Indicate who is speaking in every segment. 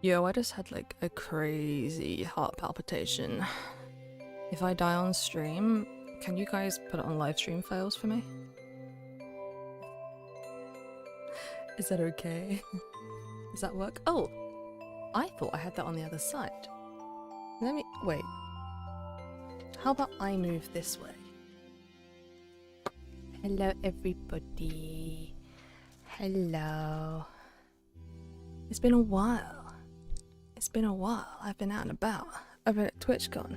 Speaker 1: Yo, I just had like a crazy heart palpitation. If I die on stream, can you guys put it on live stream files for me? Is that okay? Does that work? Oh, I thought I had that on the other side. Let me, wait. How about I move this way? Hello everybody. Hello. It's been a while. It's been a while. I've been out and about. I've been at TwitchCon.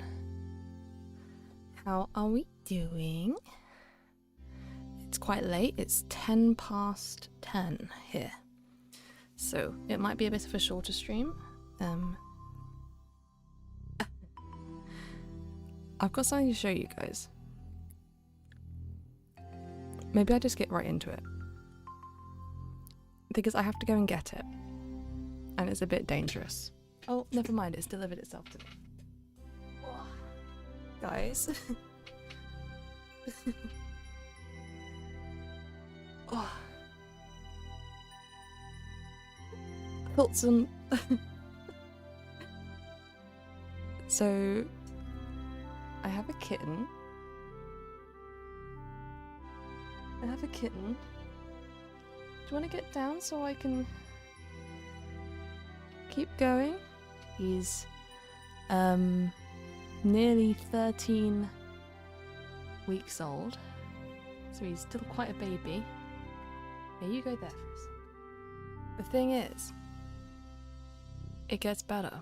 Speaker 1: How are we doing? It's quite late. It's 10 past 10 here. So it might be a bit of a shorter stream. I've got something to show you guys. Maybe I just get right into it. Because I have to go and get it. And it's a bit dangerous. Oh, never mind, it's delivered itself to me. Oh. Guys. Oh. Thoughts on... So... I have a kitten. I have a kitten. Do you want to get down so I can keep going? He's nearly 13 weeks old, so he's still quite a baby. Yeah, you go there first. The thing is, it gets better.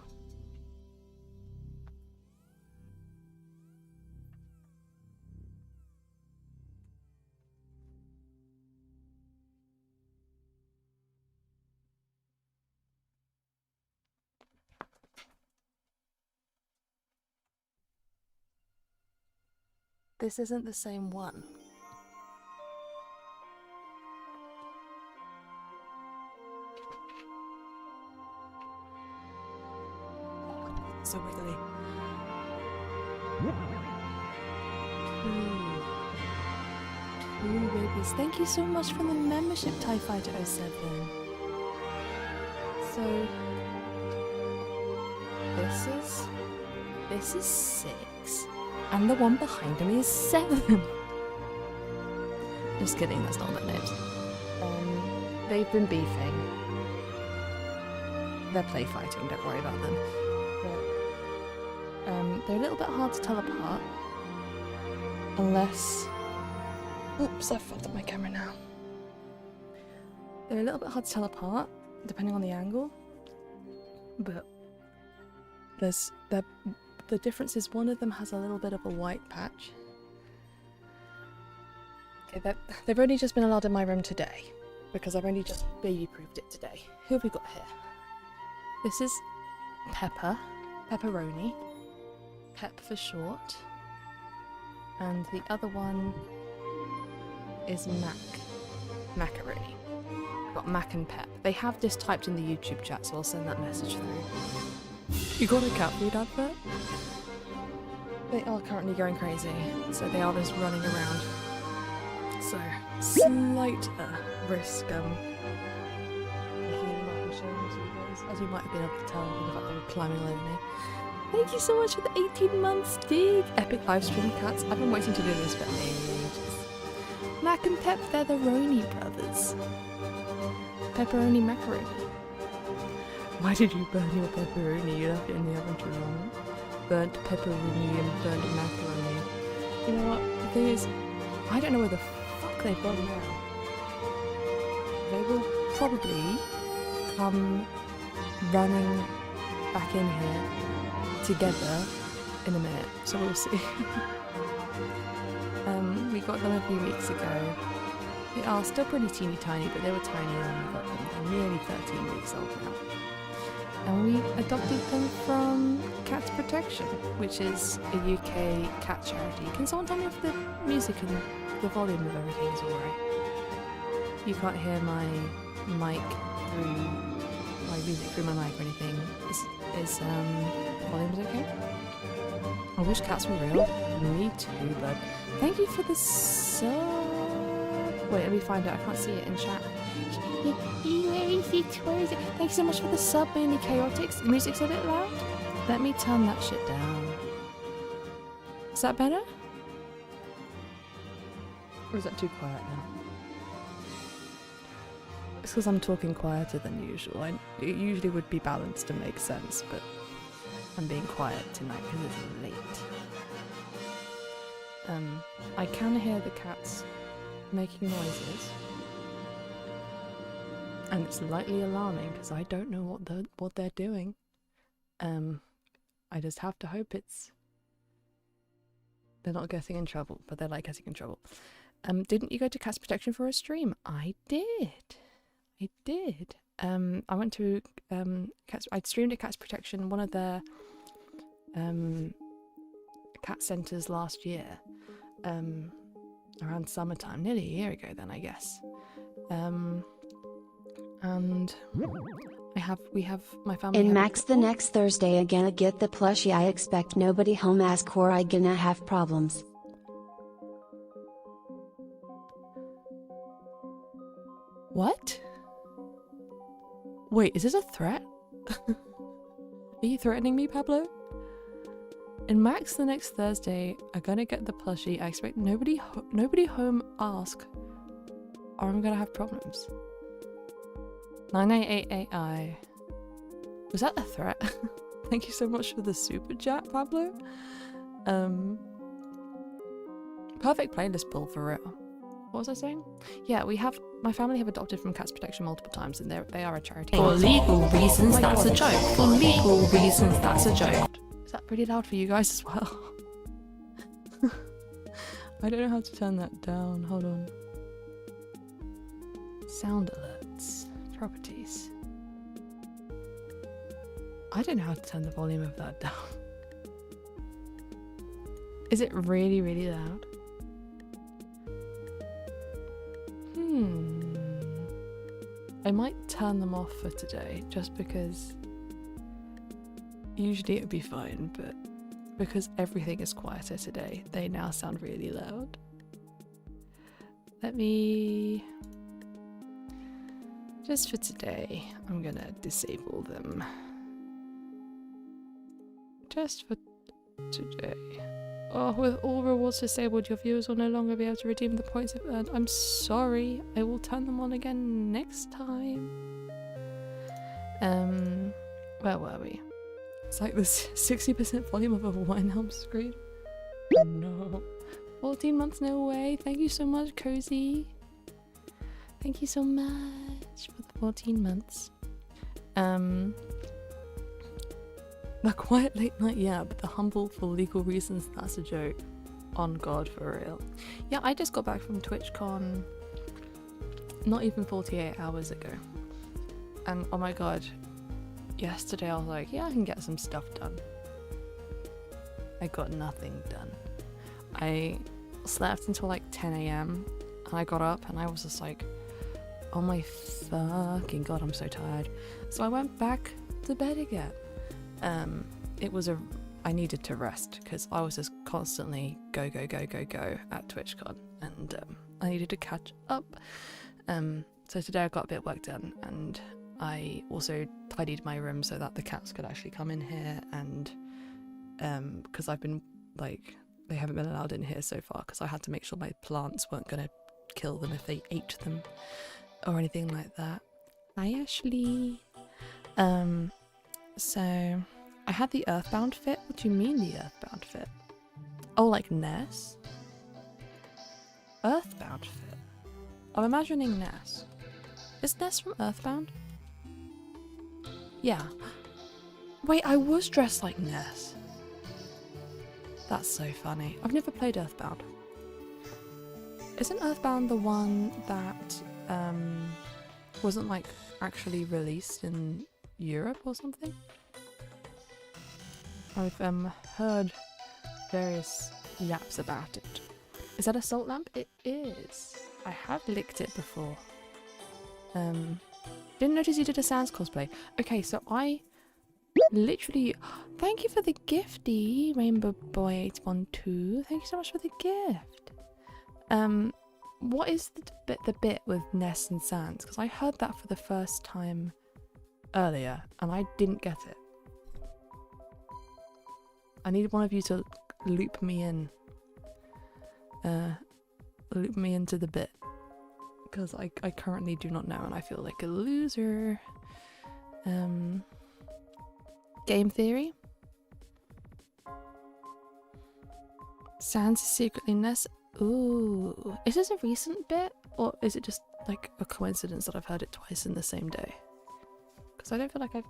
Speaker 1: This isn't the same one. So wiggly. Two babies. Thank you so much for the membership, TIE Fighter 07. So this is 6. And the one behind him is 7. Just kidding, that's not their names. They've been beefing. They're play fighting, don't worry about them. But, they're a little bit hard to tell apart. Unless... Oops, I've fucked up my camera now. They're a little bit hard to tell apart, depending on the angle. But the difference is one of them has a little bit of a white patch. Okay, they've only just been allowed in my room today, because I've only just baby-proofed it today. Who have we got here? This is Pepper, Pepperoni, Pep for short, and the other one is Macaroni. We've got Mac and Pep. They have this typed in the YouTube chat, so I'll send that message through. You got a cat food advert? They are currently going crazy, so they are just running around. So, slight risk making them up and showing them to you guys, as you might have been able to tell from the fact they were climbing all over me. Thank you so much for the 18 months, dig! Epic live stream cats. I've been waiting to do this for ages. Mac and Pep, they're the Roni brothers. Pepperoni macaroni. Why did you burn your pepperoni? You left it in the oven too long. Burnt pepperoni and burnt macaroni. You know what? The thing is, I don't know where the fuck they've gone now. They will probably come running back in here together in a minute, so we'll see. We got them a few weeks ago. They are still pretty teeny tiny, but they were tiny when we got them. They're nearly 13 weeks old now. And we adopted them from Cats Protection, which is a UK cat charity. Can someone tell me if the music and the volume of everything is alright? You can't hear my mic through my music through my mic or anything. Is volumes okay? I wish cats were real. Me too, but thank you for the sub. Wait, let me find it. I can't see it in chat. Where is it? Where is it? Thank you so much for the sub, mainly chaotic. The music's a bit loud. Let me turn that shit down. Is that better? Or is that too quiet now? It's because I'm talking quieter than usual. It usually would be balanced to make sense, but I'm being quiet tonight because it's late. I can hear the cats making noises. And it's slightly alarming because I don't know what they're doing. I just have to hope they're not getting in trouble, but they're like getting in trouble. Didn't you go to Cats Protection for a stream? I did. I went to I streamed at Cats Protection, one of their cat centres last year, around summertime, nearly a year ago then, I guess. And we have my family.
Speaker 2: In Max the next Thursday I gonna get the plushie. I expect nobody home ask or I gonna have problems.
Speaker 1: What? Wait, is this a threat? Are you threatening me, Pablo? In Max the next Thursday, I'm gonna get the plushie. I expect nobody home ask, or I'm gonna have problems. 9888I. Was that a threat? Thank you so much for the super chat, Pablo. Perfect playlist pull for real. What was I saying? Yeah, my family have adopted from Cats Protection multiple times, and they are a charity.
Speaker 3: For legal reasons, that's a joke. For legal reasons, that's a joke.
Speaker 1: Is that pretty loud for you guys as well? I don't know how to turn that down. Hold on. Sound alerts. Properties. I don't know how to turn the volume of that down. Is it really, really loud? I might turn them off for today, just because usually it would be fine, but because everything is quieter today, they now sound really loud. Let me... Just for today, I'm gonna disable them. Just for today. Oh, with all rewards disabled, your viewers will no longer be able to redeem the points they've earned. I'm sorry. I will turn them on again next time. Where were we? It's like the 60% volume of a Winehelm screen. Oh no. 14 months, no way. Thank you so much, Cozy. Thank you so much for the 14 months. The quiet late night, yeah, but the humble for legal reasons, that's a joke. On God, for real. Yeah, I just got back from TwitchCon not even 48 hours ago. And oh my god, yesterday I was like, yeah, I can get some stuff done. I got nothing done. I slept until like 10 AM and I got up and I was just like, oh my fucking god, I'm so tired. So I went back to bed again. I needed to rest because I was just constantly go at TwitchCon, and I needed to catch up. So today I got a bit of work done, and I also tidied my room so that the cats could actually come in here, and because I've been like, they haven't been allowed in here so far because I had to make sure my plants weren't gonna kill them if they ate them or anything like that. Hi Ashley. So I had the Earthbound fit. What do you mean the Earthbound fit? Oh, like Ness? Earthbound fit? I'm imagining Ness. Is Ness from Earthbound? Yeah. Wait, I was dressed like Ness. That's so funny. I've never played Earthbound. Isn't Earthbound the one that wasn't like actually released in Europe or something? I've heard various yaps about it. Is that a salt lamp? It is. I have licked it before. Didn't notice you did a Sans cosplay. Okay, so I literally... Thank you for the gifty, Rainbow Boy 812. Thank you so much for the gift. What is the bit with Ness and Sans? Because I heard that for the first time earlier and I didn't get it. I need one of you to loop me in. Loop me into the bit. Because I currently do not know and I feel like a loser. Game theory? Sans is secretly Ness. Ooh. Is this a recent bit? Or is it just like a coincidence that I've heard it twice in the same day? Because I don't feel like I've...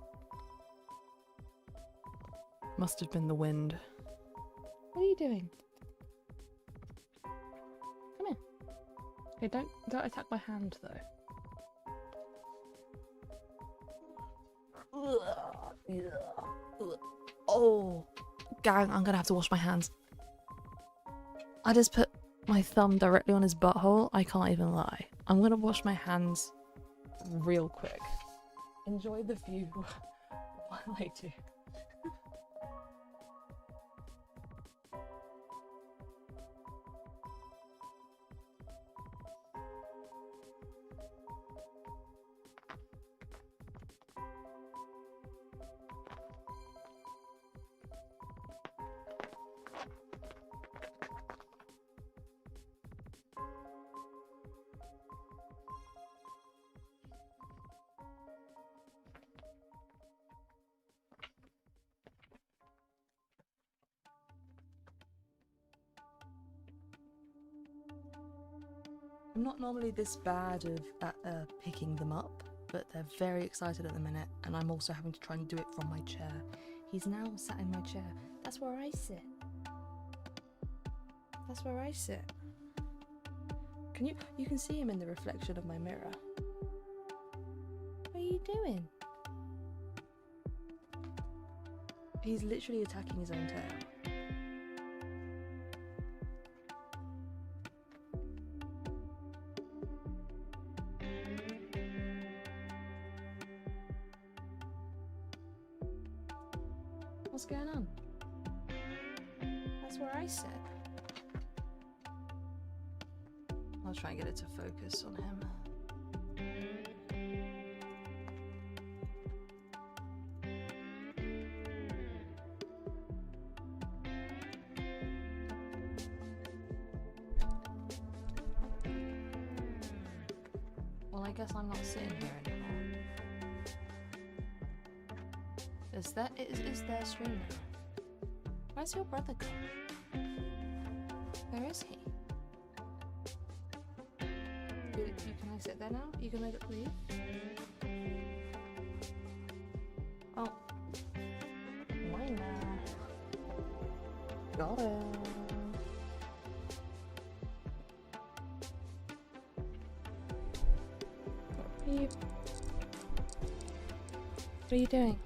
Speaker 1: Must have been the wind. What are you doing? Come here. Okay, don't attack my hand though. Oh, gang, I'm gonna have to wash my hands. I just put my thumb directly on his butthole. I can't even lie. I'm gonna wash my hands real quick. Enjoy the view while I do. I'm not normally this bad at picking them up, but they're very excited at the minute, and I'm also having to try and do it from my chair. He's now sat in my chair. That's where I sit. That's where I sit. You can see him in the reflection of my mirror. What are you doing? He's literally attacking his own tail. What's going on? That's where I sit. I'll try and get it to focus on him. Well, I guess I'm not sitting here anymore. Is their stream now? Where's your brother gone? Where is he? Can I sit there now? You gonna leave? Oh. Mine got it. What are you doing?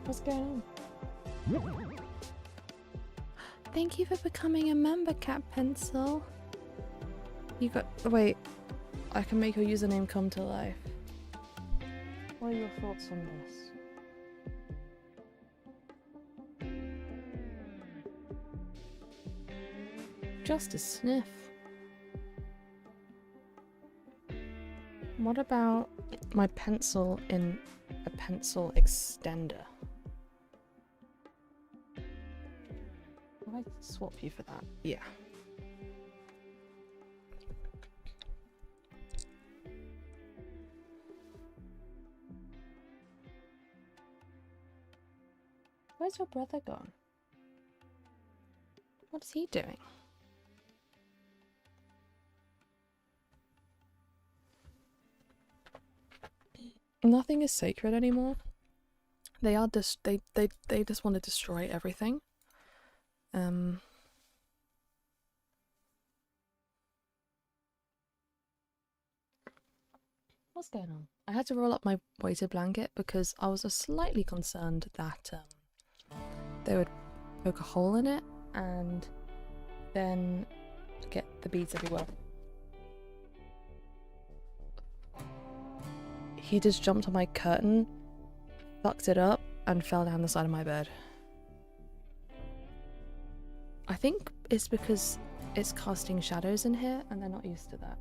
Speaker 1: What's going on? Thank you for becoming a member, Cat Pencil. You got... Wait. I can make your username come to life. What are your thoughts on this? Just a sniff. What about my pencil in a pencil extender? Will I swap you for that? Yeah. Where's your brother gone? What's he doing? Nothing is sacred anymore. They are just they just want to destroy everything. What's going on? I had to roll up my weighted blanket because I was slightly concerned that they would poke a hole in it and then get the beads everywhere. He just jumped on my curtain, fucked it up, and fell down the side of my bed. I think it's because it's casting shadows in here and they're not used to that.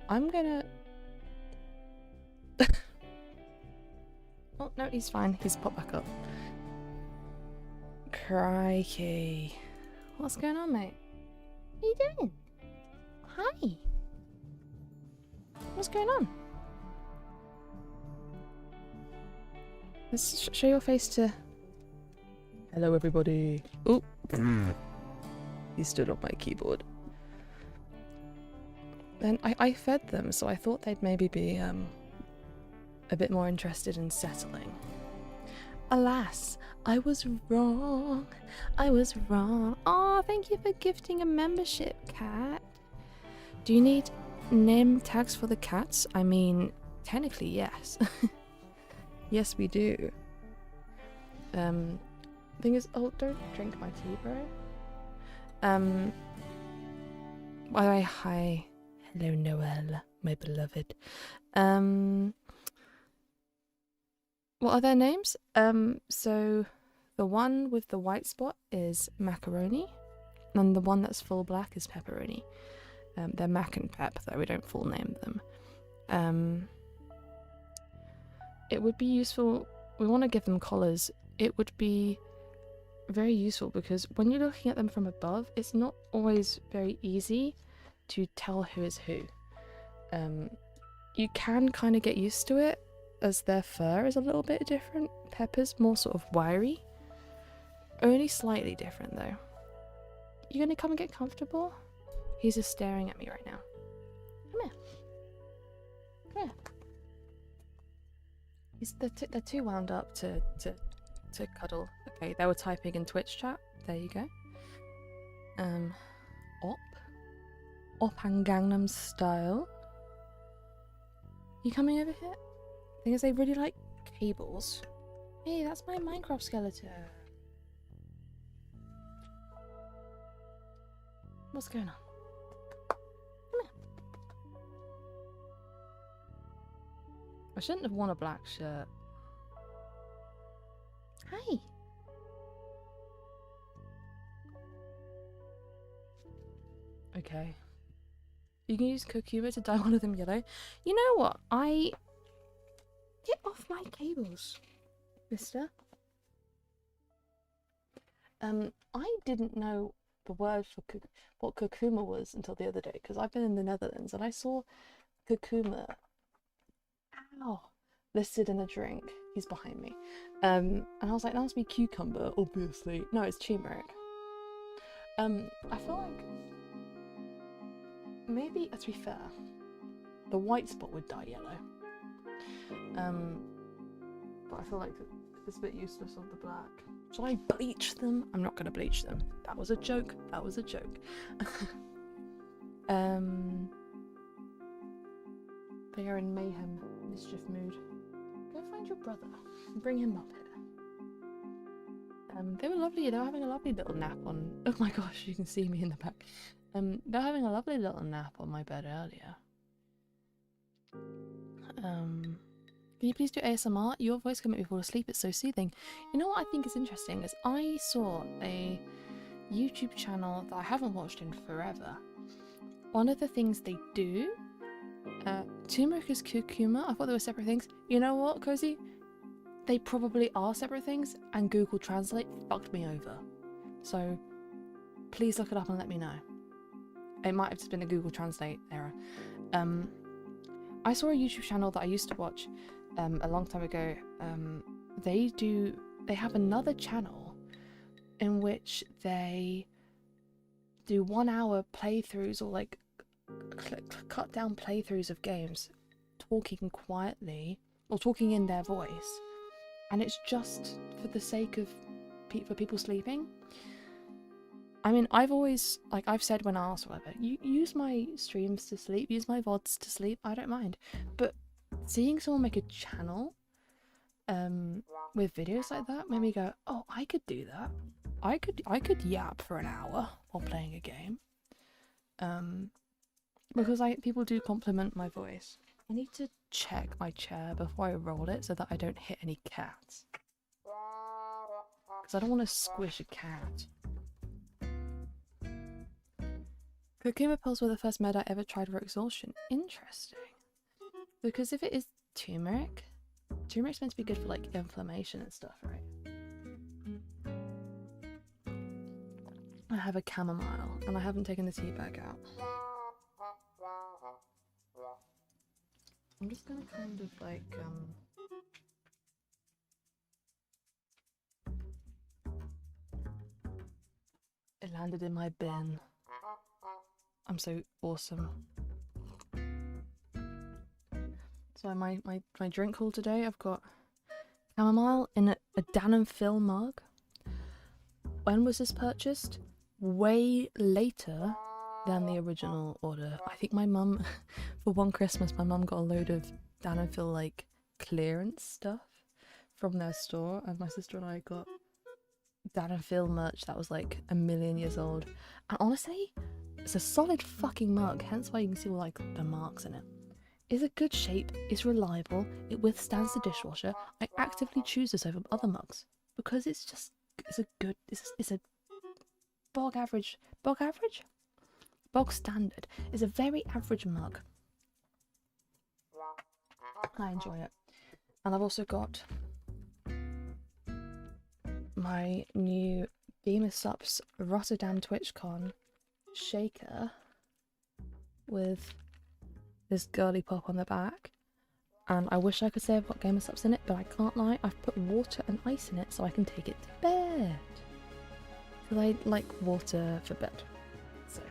Speaker 1: I'm gonna... Oh, no, he's fine. He's popped back up. Crikey. What's going on, mate? What are you doing? Hi. What's going on? Let's show your face to... Hello, everybody. Oop. He stood on my keyboard. Then I fed them, so I thought they'd maybe be a bit more interested in settling. Alas, I was wrong. I was wrong. Oh, thank you for gifting a membership, cat. Do you need name tags for the cats? I mean, technically, yes. Yes, we do. Thing is, oh, don't drink my tea, bro. By the way, hi. Hello, Noelle, my beloved. What are their names? So the one with the white spot is Macaroni, and the one that's full black is Pepperoni. They're Mac and Pep, though we don't full name them. It would be useful, we want to give them collars. It would be very useful because when you're looking at them from above, it's not always very easy to tell who is who. You can kind of get used to it as their fur is a little bit different. Pepper's more sort of wiry. Only slightly different though. You gonna come and get comfortable? He's just staring at me right now. Come here. Come here. They're too wound up to cuddle. Okay, they were typing in Twitch chat. There you go. Op and Gangnam Style. You coming over here? Thing is, they really like cables. Hey, that's my Minecraft skeleton. What's going on? Come here. I shouldn't have worn a black shirt. Hi. Okay. You can use Kokuma to dye one of them yellow. You know what? Get off my cables, mister. I didn't know the word for what Kokuma was until the other day, because I've been in the Netherlands and I saw Kokuma listed in a drink. He's behind me. And I was like, that must be cucumber, obviously. No, it's turmeric. I feel like maybe, to be fair, the white spot would dye yellow. But I feel like it's a bit useless on the black. Shall I bleach them? I'm not gonna bleach them. That was a joke. That was a joke. They are in mayhem, mischief mood. Go find your brother and bring him up here. They were lovely. They were having a lovely little nap on. Oh my gosh, you can see me in the back. They're having a lovely little nap on my bed earlier. Can you please do ASMR? Your voice can make me fall asleep. It's so soothing. You know what I think is interesting is I saw a YouTube channel that I haven't watched in forever. One of the things they do, turmeric is curcuma. I thought they were separate things. You know what, Cozy? They probably are separate things, and Google Translate fucked me over. So please look it up and let me know. It might have just been a Google Translate error. I saw a YouTube channel that I used to watch a long time ago. They have another channel in which they do 1 hour playthroughs, or like cut down playthroughs of games, talking quietly or talking in their voice, and it's just for the sake of for people sleeping. I mean, I've always, like I've said when asked, whatever, you use my streams to sleep, use my VODs to sleep, I don't mind. But seeing someone make a channel with videos like that made me go, oh, I could do that. I could yap for an hour while playing a game. Because people do compliment my voice. I need to check my chair before I roll it so that I don't hit any cats. Because I don't want to squish a cat. Curcuma pills were the first med I ever tried for exhaustion. Interesting. Because if it is turmeric's meant to be good for like inflammation and stuff, right? I have a chamomile and I haven't taken the tea bag out. I'm just gonna kind of like it landed in my bin. I'm so awesome. So my drink haul today, I've got chamomile in a Dan and Phil mug. When was this purchased? Way later than the original order. I think my mum, for one Christmas, my mum got a load of Dan and Phil like clearance stuff from their store, and my sister and I got Dan and Phil merch that was like a million years old. And honestly, it's a solid fucking mug, hence why you can see all like the marks in it. It's a good shape, it's reliable, it withstands the dishwasher. I actively choose this over other mugs because it's just, it's a bog standard. It's a very average mug. I enjoy it. And I've also got my new Game of Sups Rotterdam TwitchCon shaker with this girly pop on the back, and I wish I could say I've got Game of Sups in it, but I can't lie, I've put water and ice in it so I can take it to bed, because I like water for bed. So,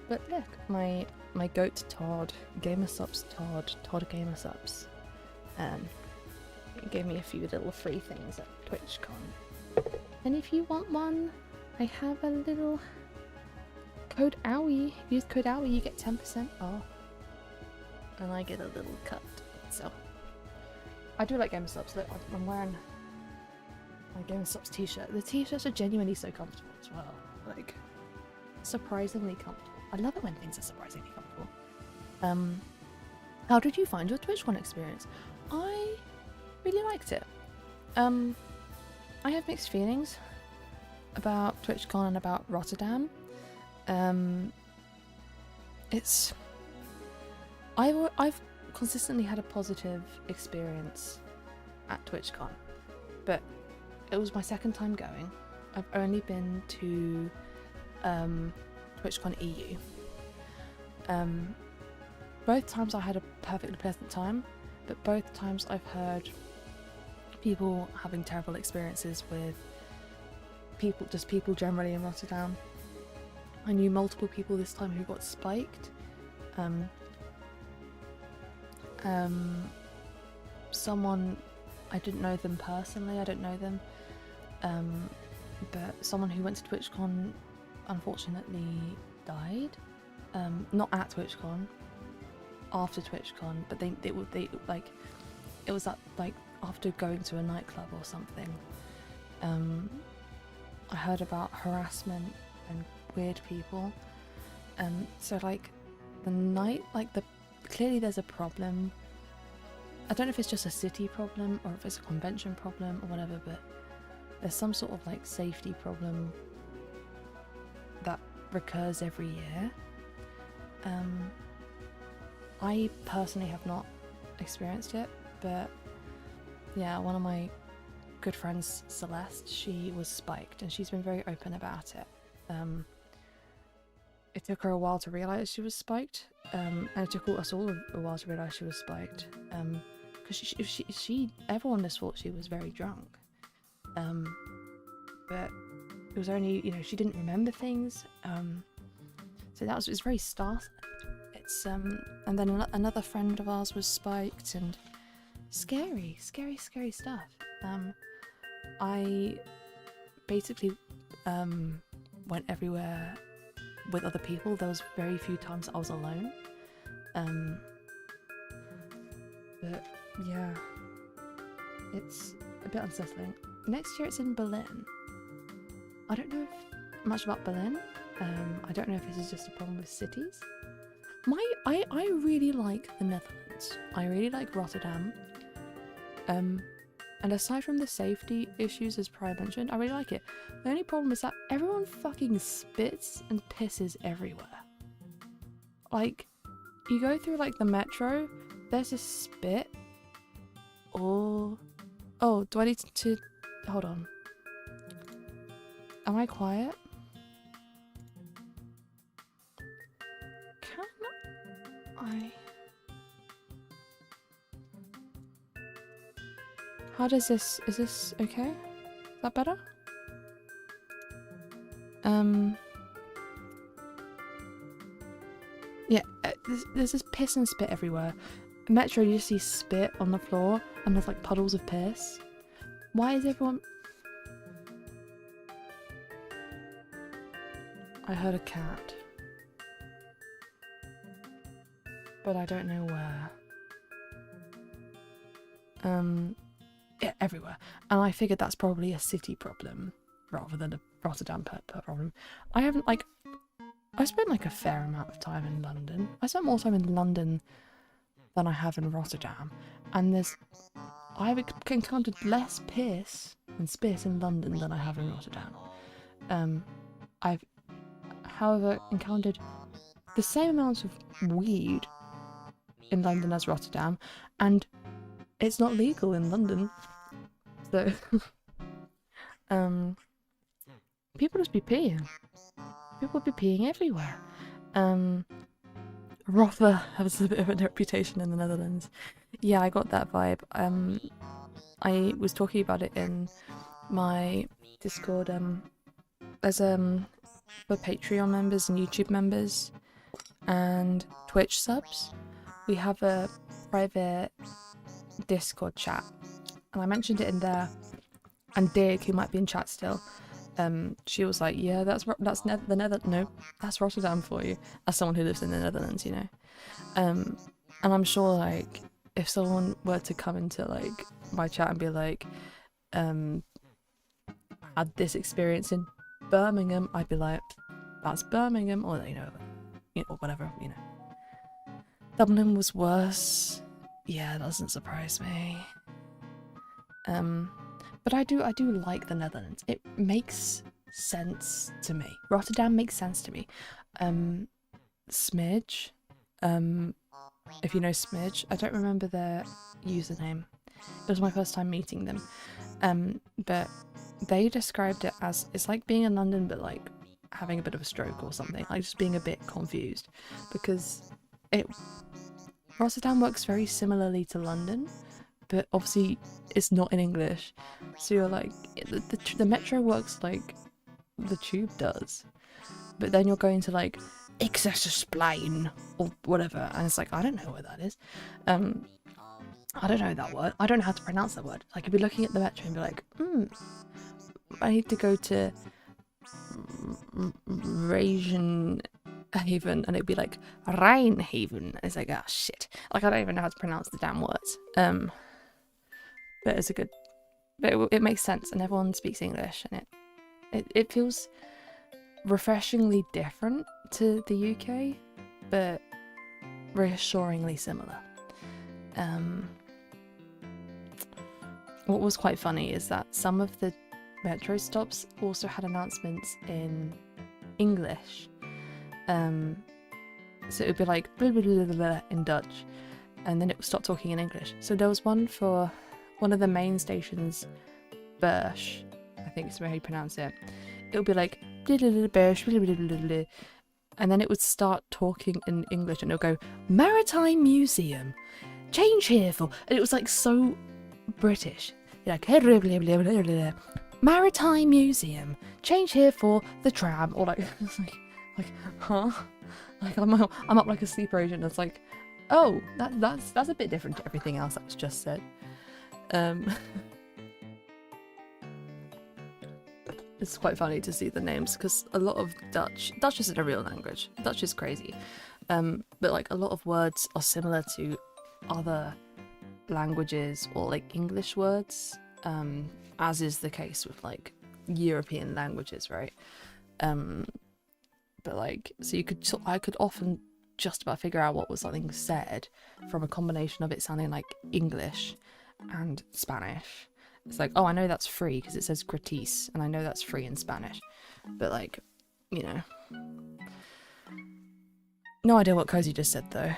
Speaker 1: but look, my goat Todd, Game of Sups Todd Game of Sups, gave me a few little free things at TwitchCon, and if you want one, I have a little code OWIE. If you use code OWIE, you get 10% off. And I get a little cut. So, I do like Game of Subs. Look, I'm wearing my Game of Subs t-shirt. The t-shirts are genuinely so comfortable as well. Like, surprisingly comfortable. I love it when things are surprisingly comfortable. How did you find your TwitchCon experience? I really liked it. I have mixed feelings about TwitchCon and about Rotterdam. I've consistently had a positive experience at TwitchCon, but it was my second time going. I've only been to TwitchCon EU. Both times I had a perfectly pleasant time, but both times I've heard people having terrible experiences with people generally in Rotterdam. I knew multiple people this time who got spiked. Someone, I didn't know them personally, I don't know them, but someone who went to TwitchCon unfortunately died. Not at TwitchCon, after TwitchCon, but they like, it was at, like, after going to a nightclub or something. I heard about harassment and weird people, so like the night, like clearly there's a problem. I don't know if it's just a city problem or if it's a convention problem or whatever, but there's some sort of like safety problem that recurs every year. I personally have not experienced it, but yeah, one of my good friends, Celeste, she was spiked and she's been very open about it. It took her a while to realise she was spiked, and it took us all a while to realise she was spiked, because she everyone just thought she was very drunk, but it was only, she didn't remember things, so it's very startling. It's and then another friend of ours was spiked, and scary stuff. I basically went everywhere with other people. There was very few times I was alone. But yeah, it's a bit unsettling. Next year it's in Berlin. I don't know much about Berlin. I don't know if this is just a problem with cities. I really like the Netherlands. I really like Rotterdam. And aside from the safety issues as prior mentioned, I really like it. The only problem is that everyone fucking spits and pisses everywhere. Like, you go through like the metro, there's a spit. Oh, do I need to hold on? Am I quiet? Can I? How does this? Is this okay? Is that better? Yeah, there's this piss and spit everywhere. Metro, you just see spit on the floor and there's like puddles of piss. Why is everyone... I heard a cat. But I don't know where. Yeah, everywhere. And I figured that's probably a city problem rather than a Rotterdam problem. I haven't like... I spent like a fair amount of time in London. I spent more time in London than I have in Rotterdam. And I've encountered less piss and spit in London than I have in Rotterdam. I've, however, encountered the same amount of weed in London as Rotterdam, and it's not legal in London. So, people just be peeing. People be peeing everywhere. Rother has a bit of a reputation in the Netherlands. Yeah, I got that vibe. I was talking about it in my Discord. There's for Patreon members and YouTube members and Twitch subs, we have a private Discord chat, and I mentioned it in there. And Dig, who might be in chat still, she was like, "Yeah, that's Rotterdam for you," as someone who lives in the Netherlands, you know. And I'm sure, like, if someone were to come into like my chat and be like, "Had this experience in Birmingham," I'd be like, "That's Birmingham," or or whatever, you know. Dublin was worse. Yeah, it doesn't surprise me. But I do like the Netherlands. It makes sense to me. Rotterdam makes sense to me. Smidge, if you know Smidge, I don't remember their username. It was my first time meeting them. But they described it as, it's like being in London but like having a bit of a stroke or something, like just being a bit confused, because Rotterdam works very similarly to London, but obviously it's not in English. So you're like, the metro works like the tube does, but then you're going to like Expressplane or whatever, and it's like, I don't know where that is. I don't know that word. I don't know how to pronounce that word. Like, I'd be looking at the metro and be like, I need to go to Rajin Haven, and it'd be like Rheinhaven, and it's like, oh shit, like I don't even know how to pronounce the damn words. But it's a good, but it makes sense, and everyone speaks English, and it feels refreshingly different to the UK, but reassuringly similar. What was quite funny is that some of the metro stops also had announcements in English. So it would be like blah, blah, blah, blah, blah in Dutch, and then it would start talking in English. So there was one for one of the main stations, Bursch, I think is how you pronounce it. It would be like blah, blah, blah, Bursch, blah, blah, blah, blah, and then it would start talking in English, and it would go, Maritime Museum, change here for, and it was like so British, like blah, blah, blah, blah, blah, blah. Maritime Museum, change here for the tram, or like, like, huh? Like I'm up like a sleeper agent. It's like, oh, that's a bit different to everything else that was just said. It's quite funny to see the names, because a lot of Dutch isn't a real language. Dutch is crazy, but like a lot of words are similar to other languages or like English words, as is the case with like European languages, right? But like, so I could often just about figure out what was something said from a combination of it sounding like English and Spanish It's like, oh, I know that's free because it says gratis, and I know that's free in Spanish. But like, you know. No idea what Cozy just said though,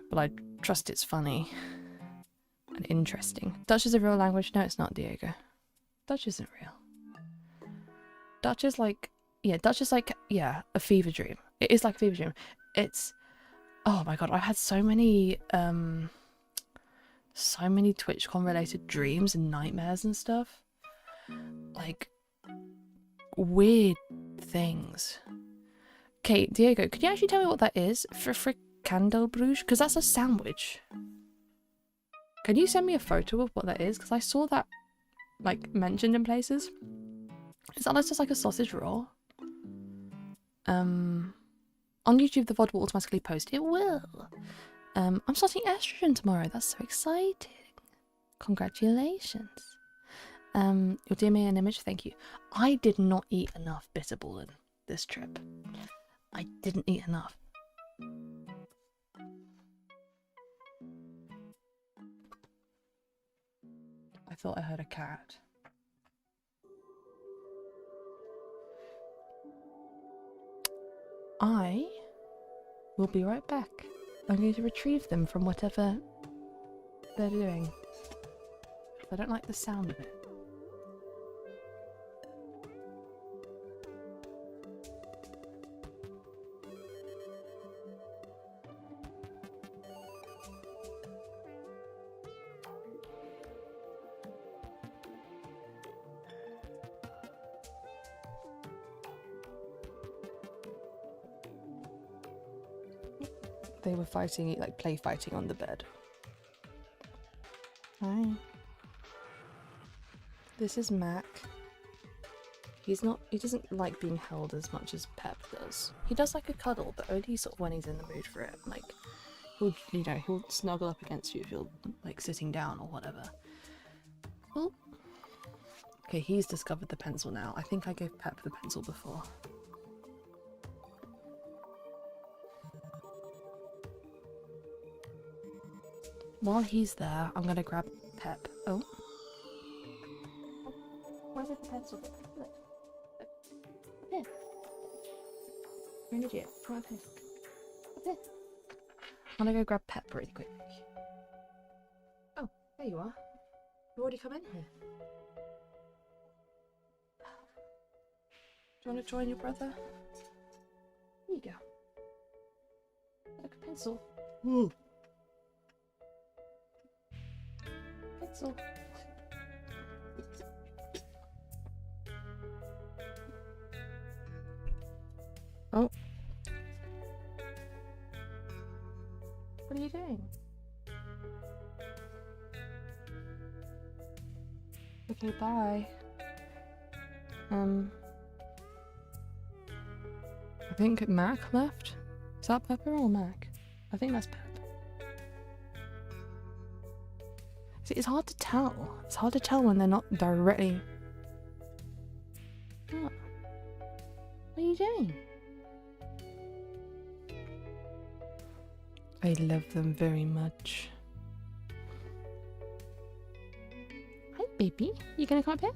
Speaker 1: but I trust it's funny and interesting. Dutch is a real language? No, it's not, Diego. Dutch isn't real. Dutch is like, yeah, a fever dream. It is like a fever dream. It's, oh my god, I've had so many TwitchCon related dreams and nightmares and stuff. Like, weird things. Okay, Diego, could you actually tell me what that is? Frikandelbrush? Because that's a sandwich. Can you send me a photo of what that is? Because I saw that, like, mentioned in places. Is that just like a sausage roll? On YouTube, the VOD will automatically post. It will. I'm starting estrogen tomorrow. That's so exciting. Congratulations. Your DM an image. Thank you. I did not eat enough bitterballen this trip. I didn't eat enough. I thought I heard a cat. I will be right back. I'm going to retrieve them from whatever they're doing. I don't like the sound of it. They were fighting, like play fighting on the bed. Hi. This is Mac. He doesn't like being held as much as Pep does. He does like a cuddle, but only sort of when he's in the mood for it. Like, he'll snuggle up against you if you're like sitting down or whatever. Oh. Okay, he's discovered the pencil now. I think I gave Pep the pencil before. While he's there, I'm gonna grab Pep. Oh. Where's the pencil? Look. Here. You're an idiot. Come up here. What's it? I'm gonna go grab Pep really quick. Oh, there you are. You already come in here. Do you want to join your brother? Here you go. Look, a pencil. Ooh. Pencil. Oh. What are you doing? Okay, bye. I think Mac left. Is that Pepper or Mac? I think that's Pep. See, it's hard to tell. It's hard to tell when they're not directly. What are you doing? I love them very much. Hi, baby. You gonna come up here?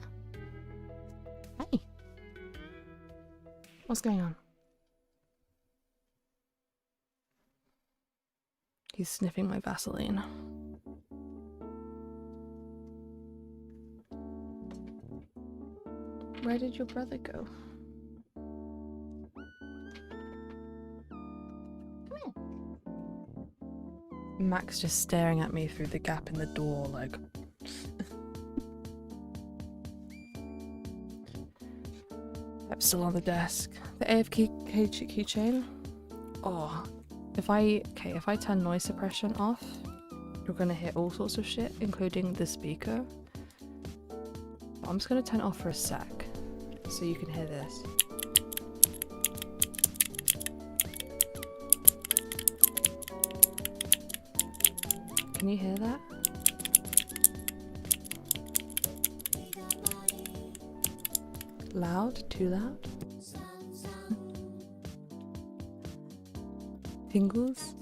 Speaker 1: Hi. What's going on? He's sniffing my Vaseline. Where did your brother go? Come here. Mac's just staring at me through the gap in the door like... Pep's still on the desk. The AFK keychain. Oh, if I turn noise suppression off, you're gonna hear all sorts of shit, including the speaker. But I'm just gonna turn it off for a sec, so you can hear this. Can you hear that? Loud? Too loud? Tingles?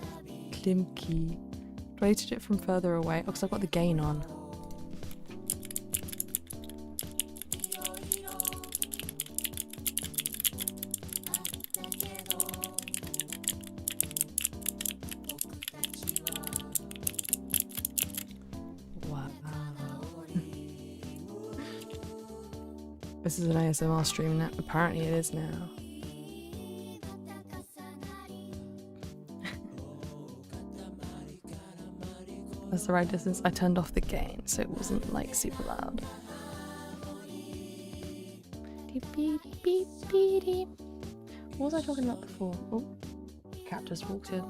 Speaker 1: Klimky. Do I need to do it from further away? Oh, because I've got the gain on. This is an ASMR stream now. Apparently it is now. That's the right distance. I turned off the gain so it wasn't like super loud. What was I talking about before? Oh, cat just walked in.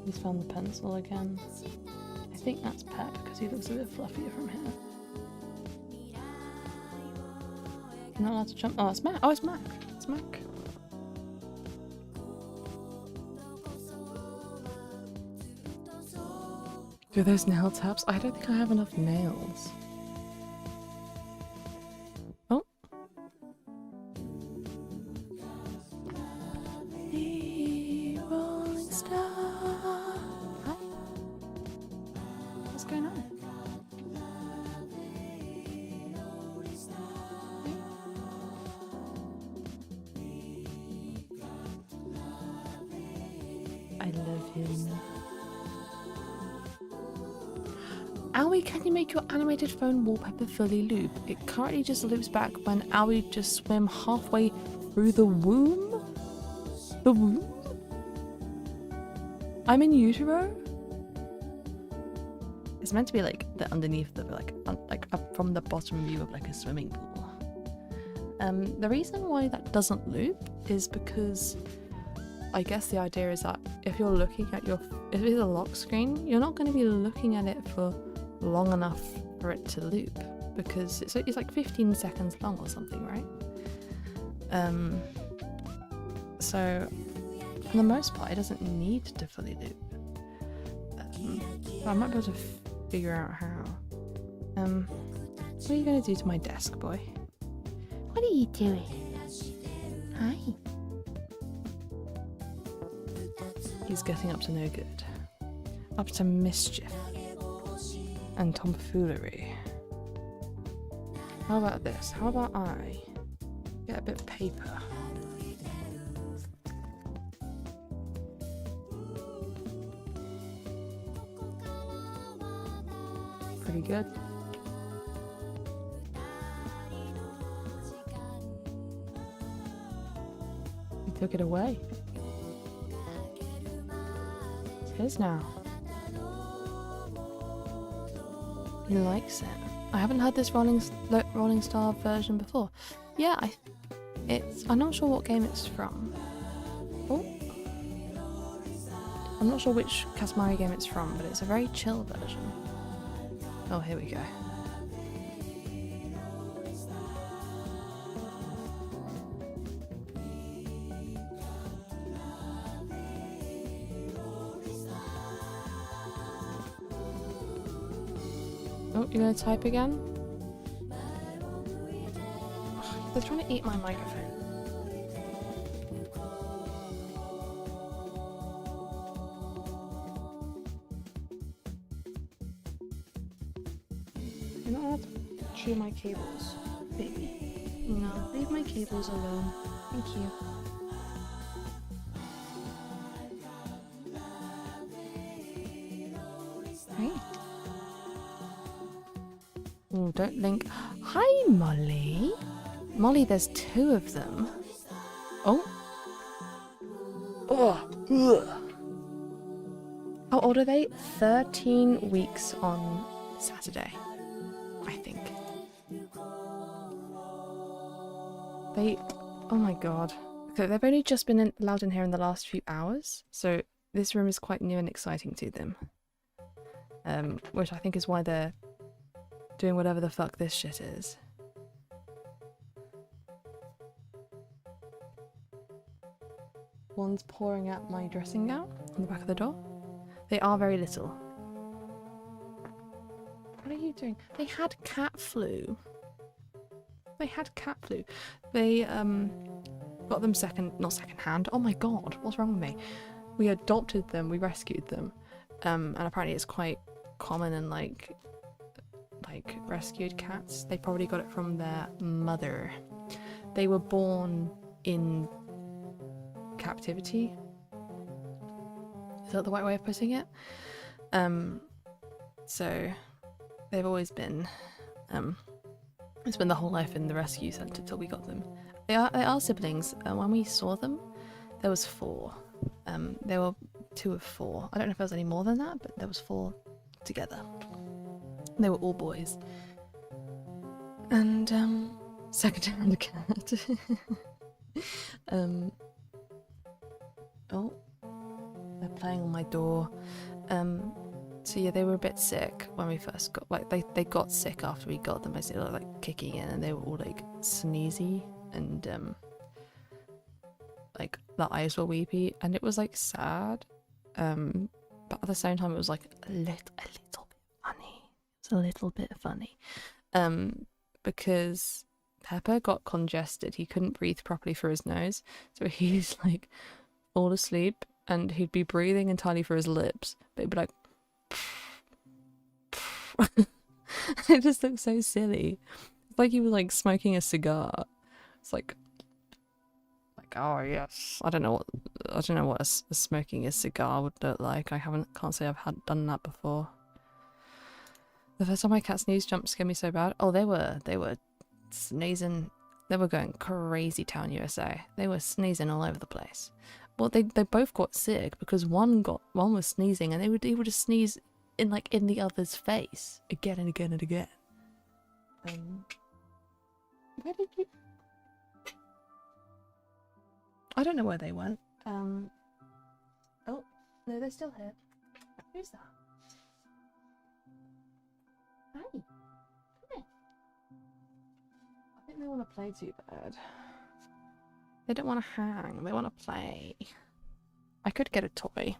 Speaker 1: He's found the pencil again. I think that's Pep because he looks a bit fluffier from here. You're not allowed to jump. Oh, it's Mac. Oh, it's Mac. It's Mac. Do those nail taps? I don't think I have enough nails. Oh. The Rolling Star. Hi. What's going on? I love him. Owie, can you make your animated phone wallpaper fully loop? It currently just loops back when Owie just swim halfway through the womb? The womb? I'm in utero? It's meant to be like the underneath the like up from the bottom view of like a swimming pool. The reason why that doesn't loop is because I guess the idea is that if you're looking at if it's a lock screen, you're not going to be looking at it for long enough for it to loop because it's like 15 seconds long or something, right? So for the most part it doesn't need to fully loop. I might be able to figure out how. What are you going to do to my desk, boy? What are you doing? Hi. He's getting up to no good. Up to mischief. And tomfoolery. How about this? How about I get a bit of paper? Pretty good. He took it away. It's his now. He likes it. I haven't heard this Rolling Star version before. Yeah, I'm not sure what game it's from. Oh. I'm not sure which Katamari game it's from, but it's a very chill version. Oh, here we go. Oh, you're gonna type again? They're trying to eat my microphone. You're not allowed to chew my cables, baby. No, leave my cables alone. Thank you. Right. Oh, don't link. Hi, Molly. Molly, there's two of them. Oh. Oh. Ugh. How old are they? 13 weeks on Saturday, I think. Oh my god. Okay, they've only just been allowed in here in the last few hours, so this room is quite new and exciting to them. Which I think is why they're doing whatever the fuck this shit is. One's pouring out my dressing gown on the back of the door. They are very little. What are you doing? They had cat flu. They had cat flu. They got them not second hand. Oh my god, what's wrong with me? We adopted them, we rescued them. And apparently it's quite common in like rescued cats. They probably got it from their mother. They were born in captivity. the right way of putting it. So they've always been, it's been the whole life in the rescue centre till we got them. They are siblings. When we saw them, there was 4. They were 2 of 4. I don't know if there was any more than that, but there was 4 together. They were all boys. And second hand a cat. Oh, they're playing on my door. So yeah, they were a bit sick when we first got, like, they got sick after we got them. Basically, they were, like, kicking in, and they were all like sneezy, and like the eyes were weepy, and it was like sad. But at the same time, it was like a little bit funny. It's a little bit funny, because Pepper got congested. He couldn't breathe properly through his nose, so he's like all asleep, and he'd be breathing entirely through his lips, but he'd be like. It just looks so silly. It's like he was like smoking a cigar. It's like oh yes. I don't know what smoking a cigar would look like. Can't say I've done that before. The first time my cat sneezed jump scared me so bad. Oh, they were sneezing. They were going crazy town USA. They were sneezing all over the place. Well, they both got sick because one was sneezing, and he would just sneeze in the other's face again and again and again. Where did you? I don't know where they went. Oh no, they're still here. Who's that? Hi. Come here. I think they want to play too bad. They don't want to hang. They want to play. I could get a toy.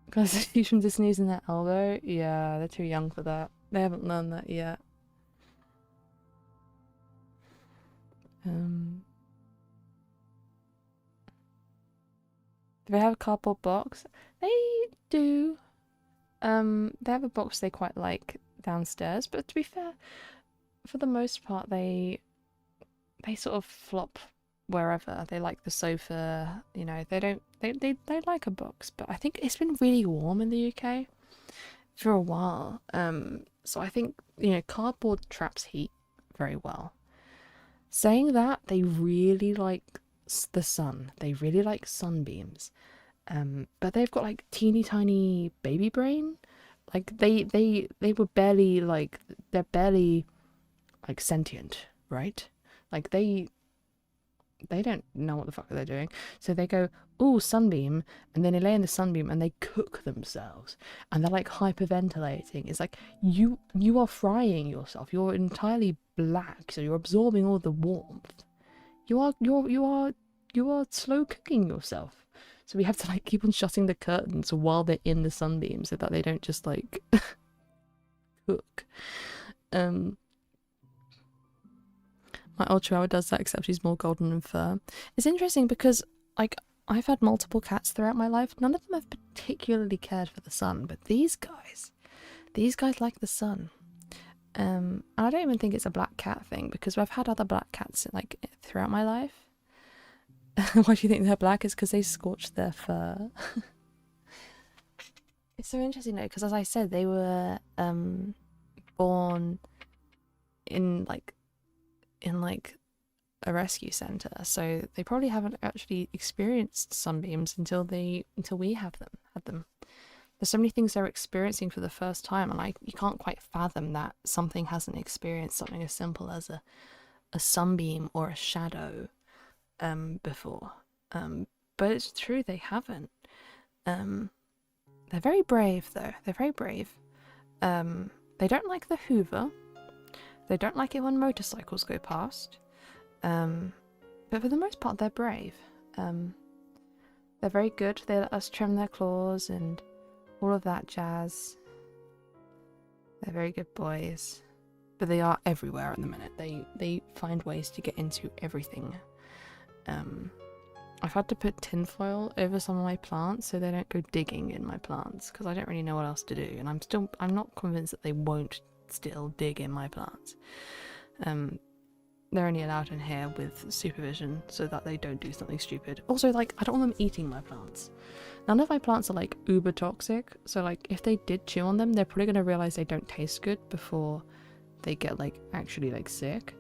Speaker 1: Because teach them to sneeze in their elbow? Yeah, they're too young for that. They haven't learned that yet. Do they have a cardboard box? They do. They have a box they quite like downstairs, but to be fair, for the most part, they sort of flop wherever. They like the sofa, you know. They like a box, but I think it's been really warm in the UK for a while. So I think, you know, cardboard traps heat very well. Saying that, they really like the sun. They really like sunbeams. But they've got like teeny tiny baby brain. Like they were barely like, they're barely like sentient, right? Like they don't know what the fuck they're doing. So they go, ooh, sunbeam, and then they lay in the sunbeam and they cook themselves. And they're like hyperventilating. It's like you are frying yourself. You're entirely black, so you're absorbing all the warmth. You are slow cooking yourself. So we have to like keep on shutting the curtains while they're in the sunbeam so that they don't just like cook. My old chihuahua does that, except she's more golden and fur. It's interesting because, like, I've had multiple cats throughout my life. None of them have particularly cared for the sun, but these guys like the sun. And I don't even think it's a black cat thing, because I've had other black cats, like, throughout my life. Why do you think they're black? It's because they scorched their fur. It's so interesting, though, because as I said, they were born in a rescue center, so they probably haven't actually experienced sunbeams until we had them. There's so many things they're experiencing for the first time, and you can't quite fathom that something hasn't experienced something as simple as a sunbeam or a shadow before. But it's true, they haven't. They're very brave, though. They're very brave. They don't like the Hoover. They don't like it when motorcycles go past. But for the most part, they're brave. They're very good. They let us trim their claws and all of that jazz. They're very good boys. But they are everywhere at the minute. They find ways to get into everything. I've had to put tinfoil over some of my plants so they don't go digging in my plants, because I don't really know what else to do, and I'm not convinced that they won't still dig in my plants. they're only allowed in here with supervision so that they don't do something stupid. Also, like, I don't want them eating my plants. None of my plants are like uber toxic, so like if they did chew on them, they're probably gonna realize they don't taste good before they get like actually like sick.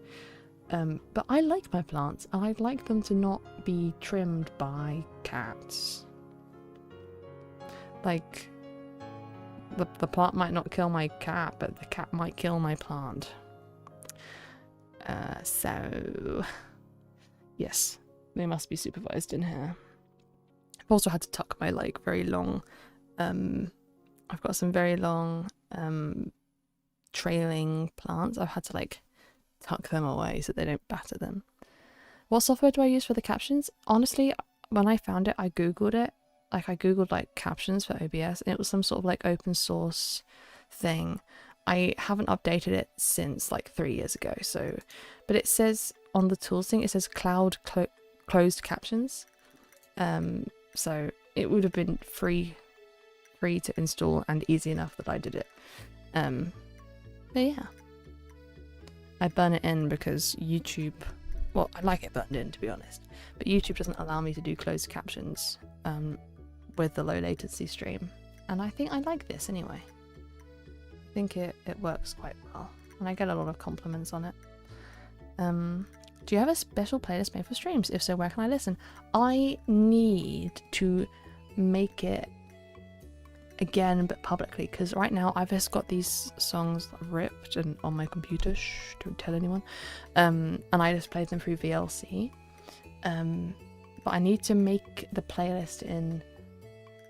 Speaker 1: But I like my plants, and I'd like them to not be trimmed by cats. Like, the plant might not kill my cat, but the cat might kill my plant. So yes, they must be supervised in here. I've also had to tuck my like very long, I've got some very long trailing plants. I've had to like tuck them away so they don't batter them. What software do I use for the captions? Honestly, when I found it, I googled it. Like, I googled like captions for OBS, and it was some sort of like open source thing. I haven't updated it since like 3 years ago, so, but it says on the tools thing, it says cloud closed captions. So it would have been free to install and easy enough that I did it. But yeah, I burn it in because YouTube, well, I like it burned in, to be honest, but YouTube doesn't allow me to do closed captions with the low latency stream, and I think I like this anyway. I think it works quite well, and I get a lot of compliments on it. Do you have a special playlist made for streams? If so, where can I listen? I need to make it again, but publicly, because right now I've just got these songs ripped and on my computer. Shh, don't tell anyone. And I just played them through VLC. But I need to make the playlist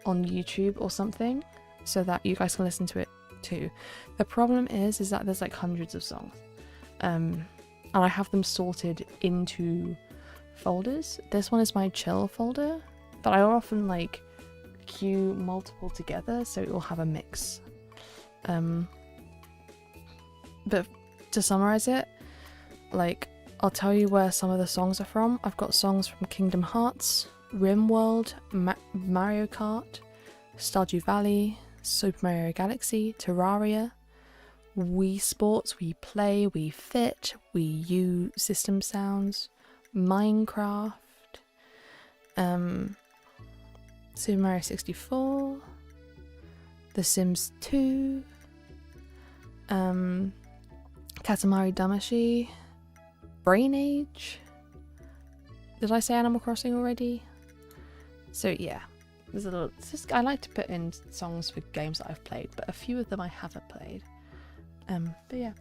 Speaker 1: on YouTube or something so that you guys can listen to it too. The problem is that there's like hundreds of songs. And I have them sorted into folders. This one is my chill folder, but I often like queue multiple together so it will have a mix. But to summarize it, like, I'll tell you where some of the songs are from. I've got songs from Kingdom Hearts, RimWorld, Mario Kart, Stardew Valley, Super Mario Galaxy, Terraria, Wii Sports, Wii Play, Wii Fit, Wii U system sounds, Minecraft, Super Mario 64, The Sims 2, Katamari Damacy, Brain Age. Did I say Animal Crossing already? So yeah, there's a lot. It's just, I like to put in songs for games that I've played, but a few of them I haven't played. But yeah.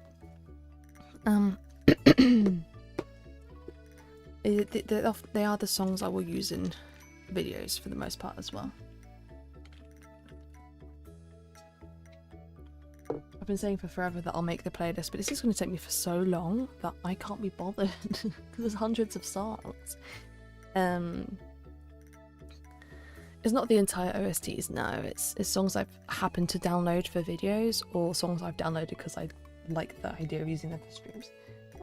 Speaker 1: They are the songs I will use in videos for the most part as well. I've been saying for forever that I'll make the playlist, but it's just going to take me for so long that I can't be bothered because there's hundreds of songs. It's not the entire OSTs, no. It's songs I've happened to download for videos, or songs I've downloaded because I like the idea of using them for streams.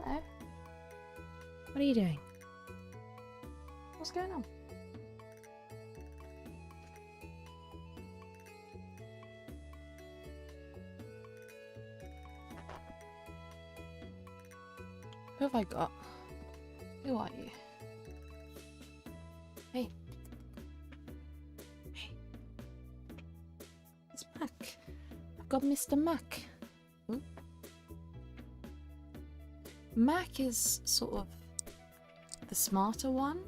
Speaker 1: Hello? What are you doing? What's going on? Who have I got? Who are you? Hey. Hey. It's Mac. I've got Mr. Mac. Hmm? Mac is sort of the smarter one.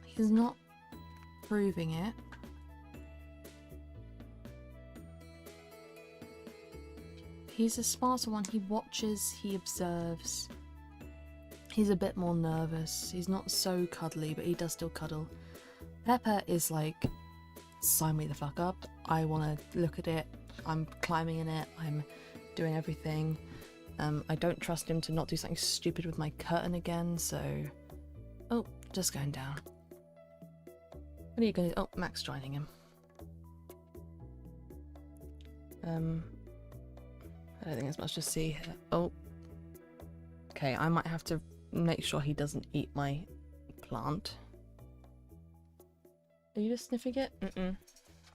Speaker 1: He's not proving it. He's a smarter one. He watches, he observes. He's a bit more nervous. He's not so cuddly, but he does still cuddle. Pepper is like, sign me the fuck up. I want to look at it. I'm climbing in it. I'm doing everything. I don't trust him to not do something stupid with my curtain again, so... Oh, just going down. What are you going to do? Oh, Mac's joining him. I don't think there's much to see here. Oh. Okay, I might have to make sure he doesn't eat my plant. Are you just sniffing it? Mm-mm.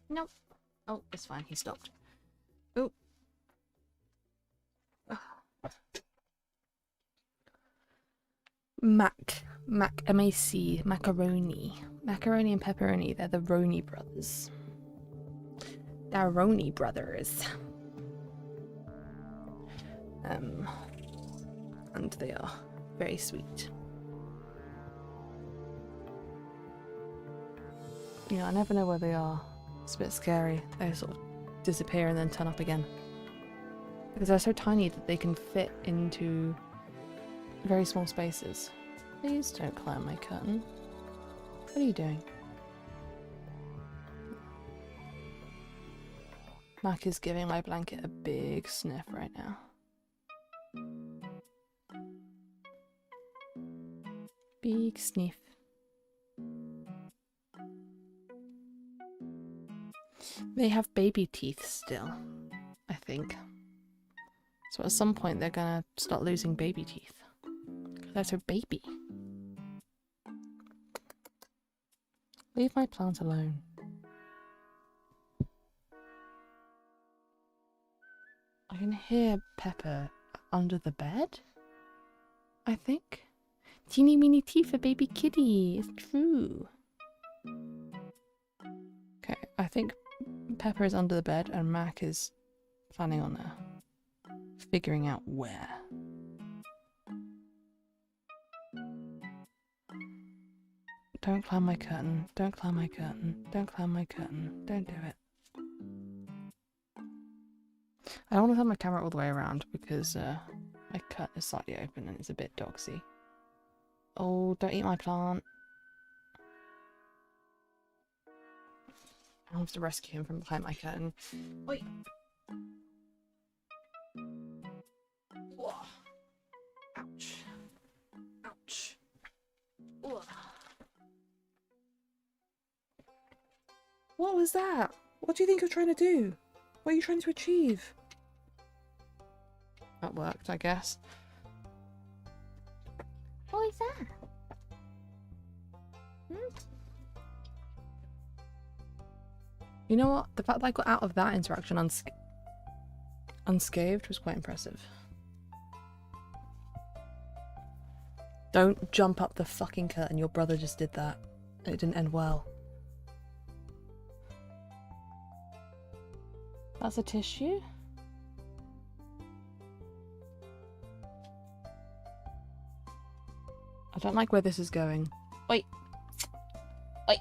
Speaker 1: Nope. Oh, it's fine. He stopped. Oh. Mac, M-A-C, macaroni. Macaroni and pepperoni, they're the Roni brothers. They're Roni brothers. And they are very sweet. Yeah, I never know where they are. It's a bit scary. They sort of disappear and then turn up again. Because they're so tiny that they can fit into very small spaces. Please don't climb my curtain. What are you doing? Mac is giving my blanket a big sniff right now. Big sniff. They have baby teeth still, I think. So at some point they're gonna start losing baby teeth. They're so baby. Leave my plant alone. I can hear Pepper under the bed, I think. Teeny weeny teeth for baby kitty, it's true. Okay, I think Pepper is under the bed and Mac is planning on figuring out where. Don't climb my curtain, don't climb my curtain, don't climb my curtain, don't do it. I don't want to have my camera all the way around because my curtain is slightly open and it's a bit dogsy. Oh, don't eat my plant. I'll have to rescue him from behind my curtain. Wait. Whoa. Ouch. Ouch. Ugh. What was that? What do you think you're trying to do? What are you trying to achieve? That worked, I guess. What is that? You know what? The fact that I got out of that interaction unscathed was quite impressive. Don't jump up the fucking curtain. Your brother just did that. And it didn't end well. That's a tissue? I don't like where this is going. Wait. Wait.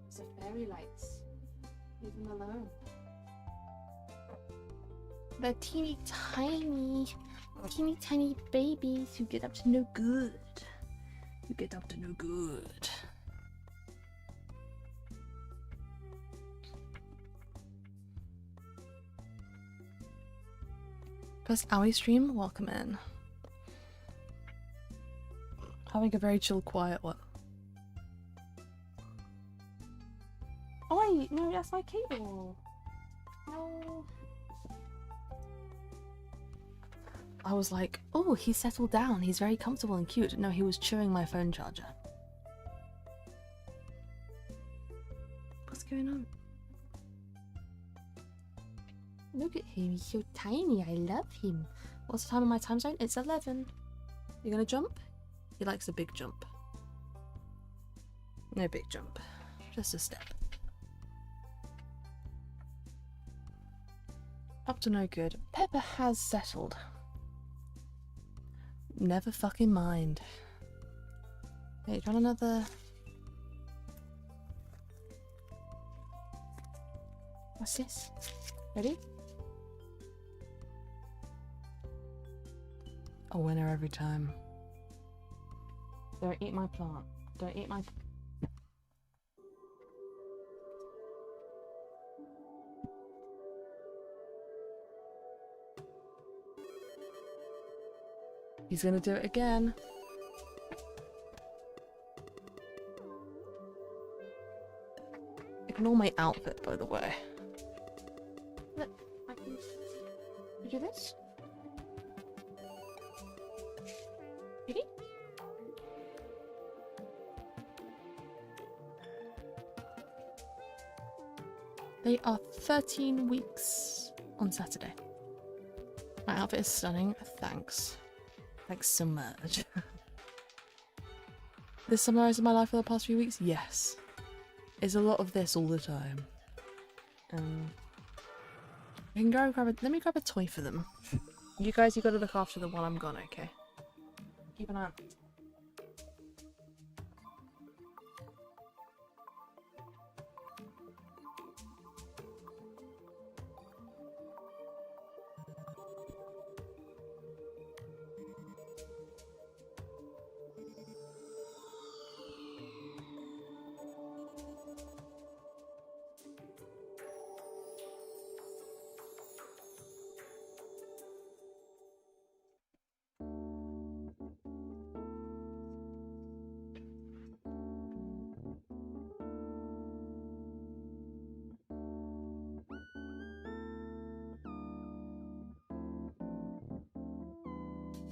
Speaker 1: It's a fairy lights. Leave them alone. They're teeny tiny babies who get up to no good. Who get up to no good. Plus Owie stream, welcome in. Having a very chill, quiet one. Oh wait, no, that's my cable. No. I was like, oh, he's settled down. He's very comfortable and cute. No, he was chewing my phone charger. What's going on? Look at him, he's so tiny, I love him. What's the time in my time zone? It's 11. You gonna jump? He likes a big jump. No big jump, just a step. Up to no good. Pepper has settled. Never fucking mind. Hey, do you want another? What's this? Ready? A winner every time. Don't eat my plant. Don't eat my... He's gonna do it again. Ignore my outfit, by the way. Look, I can do this. Ready? They are 13 weeks on Saturday. My outfit is stunning. Thanks. Thanks so much. This summarizes my life for the past few weeks? Yes. It's a lot of this all the time. I can go grab let me grab a toy for them. You guys, you gotta look after them while I'm gone, okay? Keep an eye out.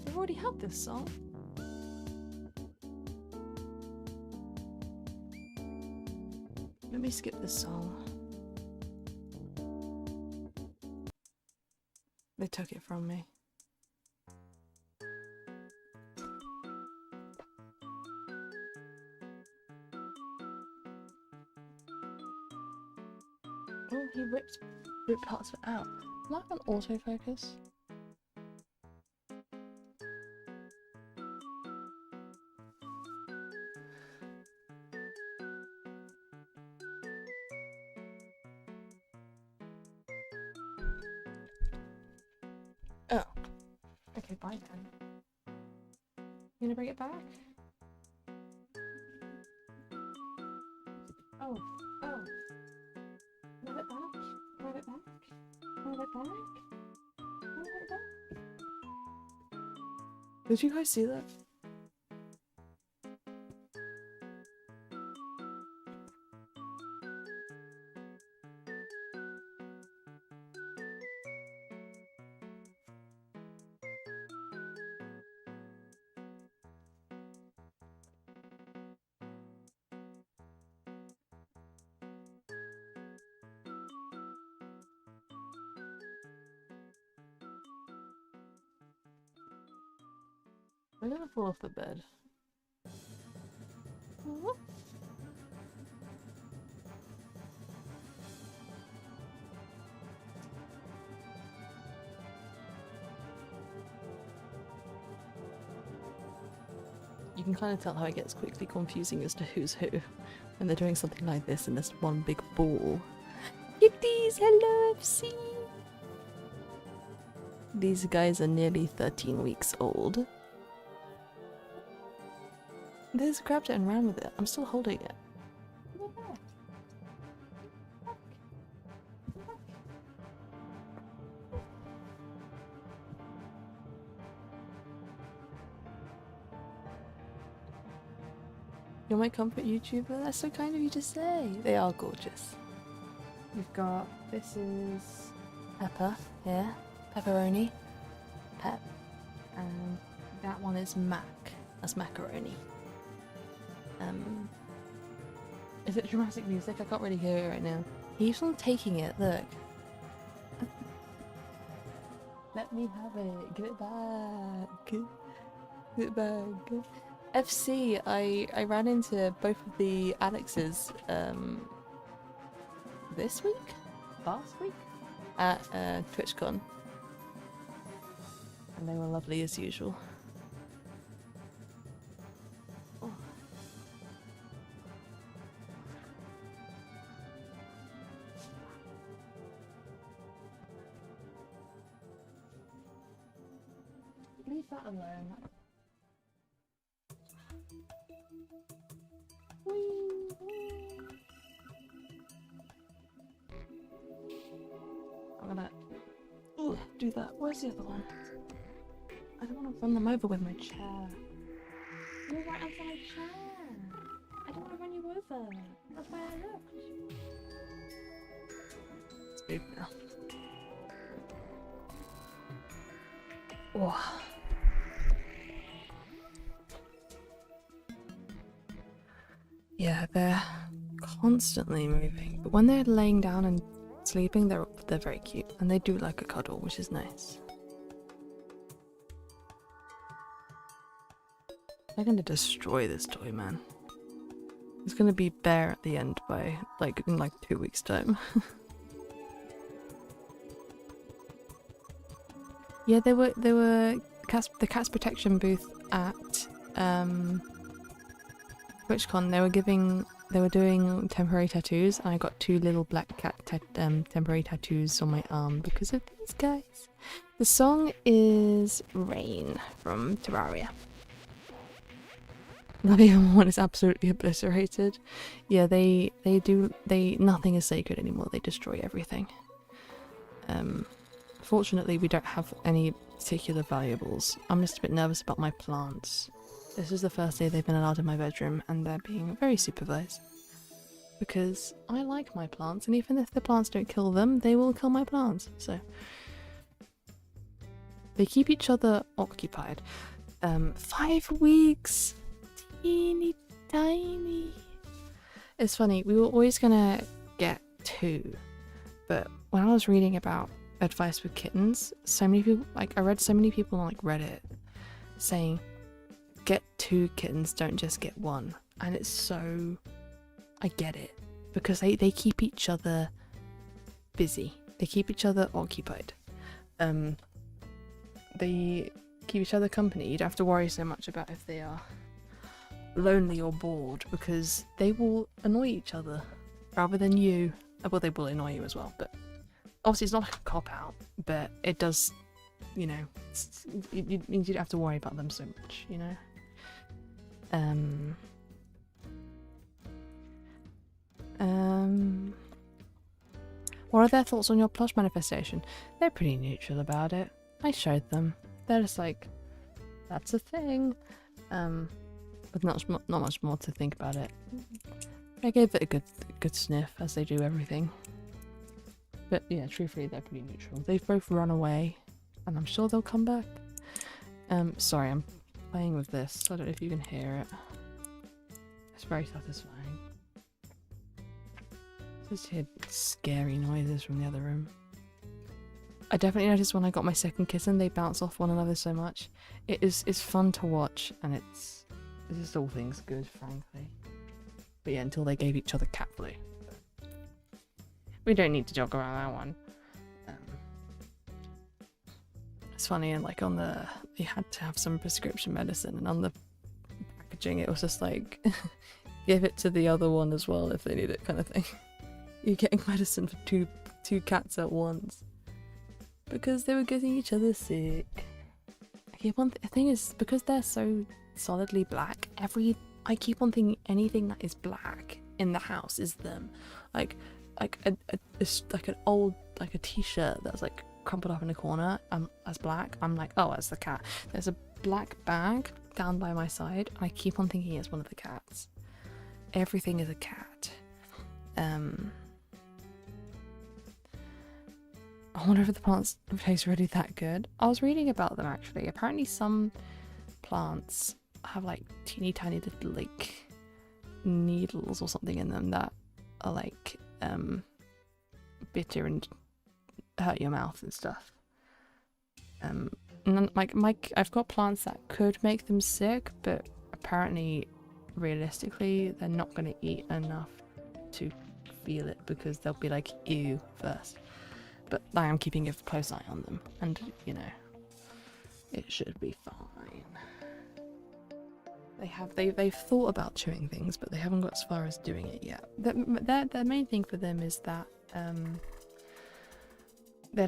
Speaker 1: We've already had this song. Let me skip this song. They took it from me. Oh, he ripped parts of it out. Am I on autofocus? Oh. Okay, bye then. You gonna bring it back? Oh. Have it back? Have it back? Have it back? Have it back? Did you guys see that? I'm gonna fall off the bed. You can kind of tell how it gets quickly confusing as to who's who when they're doing something like this in this one big ball. Kitties, hello FC! These guys are nearly 13 weeks old. They just grabbed it and ran with it. I'm still holding it. You're my comfort YouTuber? That's so kind of you to say. They are gorgeous. We've got, this is Pepper here. Pepperoni. Pep. And that one is Mac. That's macaroni. Is it dramatic music? I can't really hear it right now. He keeps on taking it, look. Let me have it. Give it back. Give it back. FC, I ran into both of the Alexes this week? Last week? At TwitchCon. And they were lovely as usual. Oh. Leave that alone. I'm gonna do that. Where's the other one? I don't want to run them over with my chair. You're right outside my chair. I don't want to run you over. That's why I looked. Let's move now. Oh. Yeah, they're constantly moving, but when they're laying down and sleeping, they're very cute, and they do like a cuddle, which is nice. I'm gonna destroy this toy, man. It's gonna be bare at the end by in 2 weeks' time. Yeah, they were the Cats Protection booth at TwitchCon. They were doing temporary tattoos, and I got 2 little black cat temporary tattoos on my arm because of these guys. The song is Rain from Terraria. The other one is absolutely obliterated. Yeah, nothing is sacred anymore. They destroy everything. Fortunately, we don't have any particular valuables. I'm just a bit nervous about my plants. This is the first day they've been allowed in my bedroom, and they're being very supervised. Because I like my plants, and even if the plants don't kill them, they will kill my plants. So they keep each other occupied. 5 weeks! Teeny tiny. It's funny, we were always gonna get 2, but when I was reading about advice with kittens, so many people, I read so many people on Reddit saying get 2 kittens, don't just get 1. And it's so, I get it, because they keep each other busy, they keep each other occupied, they keep each other company. You don't have to worry so much about if they are lonely or bored, because they will annoy each other rather than you. Well, they will annoy you as well, but obviously it's not like a cop-out, but it does, you know, you don't have to worry about them so much, you know? What are their thoughts on your plush manifestation? They're pretty neutral about it. I showed them. They're just like, that's a thing. But not much more to think about it. I gave it a good sniff, as they do everything. But yeah, truthfully, they're pretty neutral. They've both run away, and I'm sure they'll come back. Sorry, I'm playing with this. I don't know if you can hear it. It's very satisfying. Just hear scary noises from the other room. I definitely noticed when I got my second kitten, they bounce off one another so much. It's fun to watch, and it's just all things good, frankly. But yeah, until they gave each other cat flu. We don't need to joke around that one. It's funny, and on they had to have some prescription medicine, and on the packaging it was just give it to the other one as well if they need it, kind of thing. You're getting medicine for two cats at once. Because they were getting each other sick. Okay, the thing is, because they're so solidly black, I keep on thinking anything that is black in the house is them. It's an old t-shirt that's crumpled up in a corner as black. I'm like, oh, that's the cat. There's a black bag down by my side. I keep on thinking it's one of the cats. Everything is a cat. I wonder if the plants taste really that good. I was reading about them actually. Apparently some plants have teeny tiny little needles or something in them that are bitter and hurt your mouth and stuff. And then, I've got plants that could make them sick, but apparently realistically they're not going to eat enough to feel it, because they'll be ew first. But I am keeping a close eye on them, and you know, it should be fine. They've thought about chewing things, but they haven't got as far as doing it yet. The main thing for them is that they're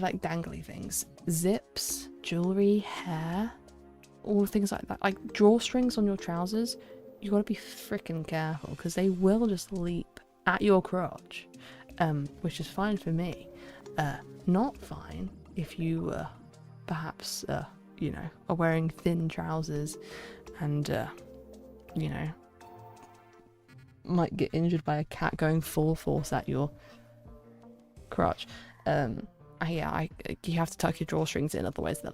Speaker 1: dangly things, zips, jewelry, hair, all things like that. Drawstrings on your trousers. You got to be freaking careful, because they will just leap at your crotch, which is fine for me. Not fine if you perhaps you know, are wearing thin trousers and you know, might get injured by a cat going full force at your crotch. Yeah, you have to tuck your drawstrings in, otherwise they're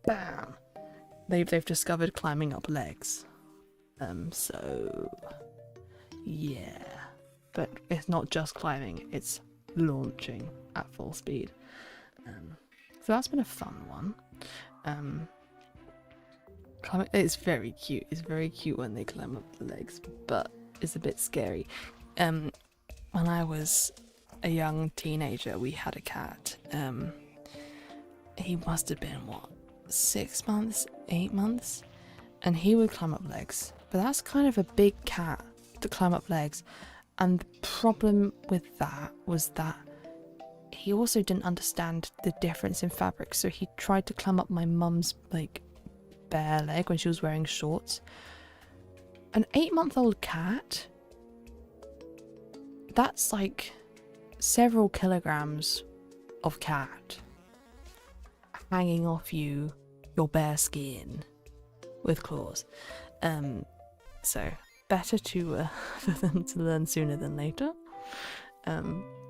Speaker 1: bam. They've discovered climbing up legs. So yeah, but it's not just climbing, it's launching at full speed. So that's been a fun one. It's very cute. It's very cute when they climb up the legs, but it's a bit scary. When I was a young teenager, we had a cat. He must have been, 6 months, 8 months? And he would climb up legs. But that's kind of a big cat to climb up legs. And the problem with that was that he also didn't understand the difference in fabric. So he tried to climb up my mum's, bare leg when she was wearing shorts. An 8-month-old cat, that's several kilograms of cat hanging off your bare skin with claws. So better to for them to learn sooner than later.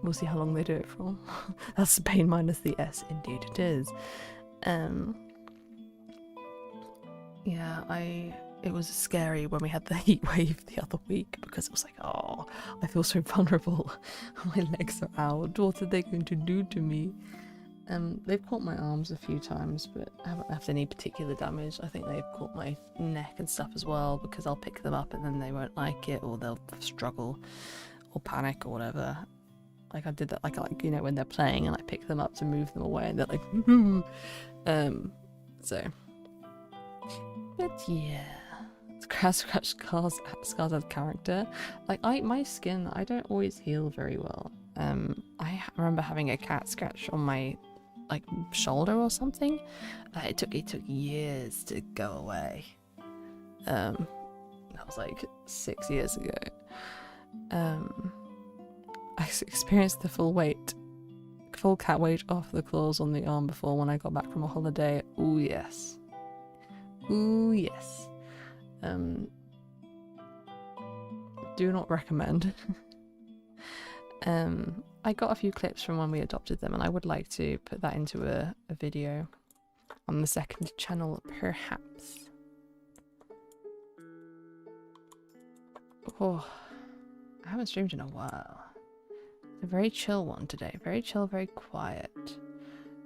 Speaker 1: We'll see how long they do it for. That's the pain minus the S, indeed it is. It was scary when we had the heat wave the other week, because it was oh, I feel so vulnerable. My legs are out. What are they going to do to me? They've caught my arms a few times, but I haven't left any particular damage. I think they've caught my neck and stuff as well, because I'll pick them up and then they won't like it, or they'll struggle or panic or whatever. I did that when they're playing and I pick them up to move them away and they're like so. But yeah, scratch scars as character. My skin, I don't always heal very well. I remember having a cat scratch on my shoulder or something. It took years to go away. That was 6 years ago. I experienced the full cat weight off the claws on the arm before when I got back from a holiday. Ooh yes. Ooh yes. Do not recommend. I got a few clips from when we adopted them, and I would like to put that into a video on the second channel, perhaps. Oh, I haven't streamed in a while. It's a very chill one today. Very chill, very quiet.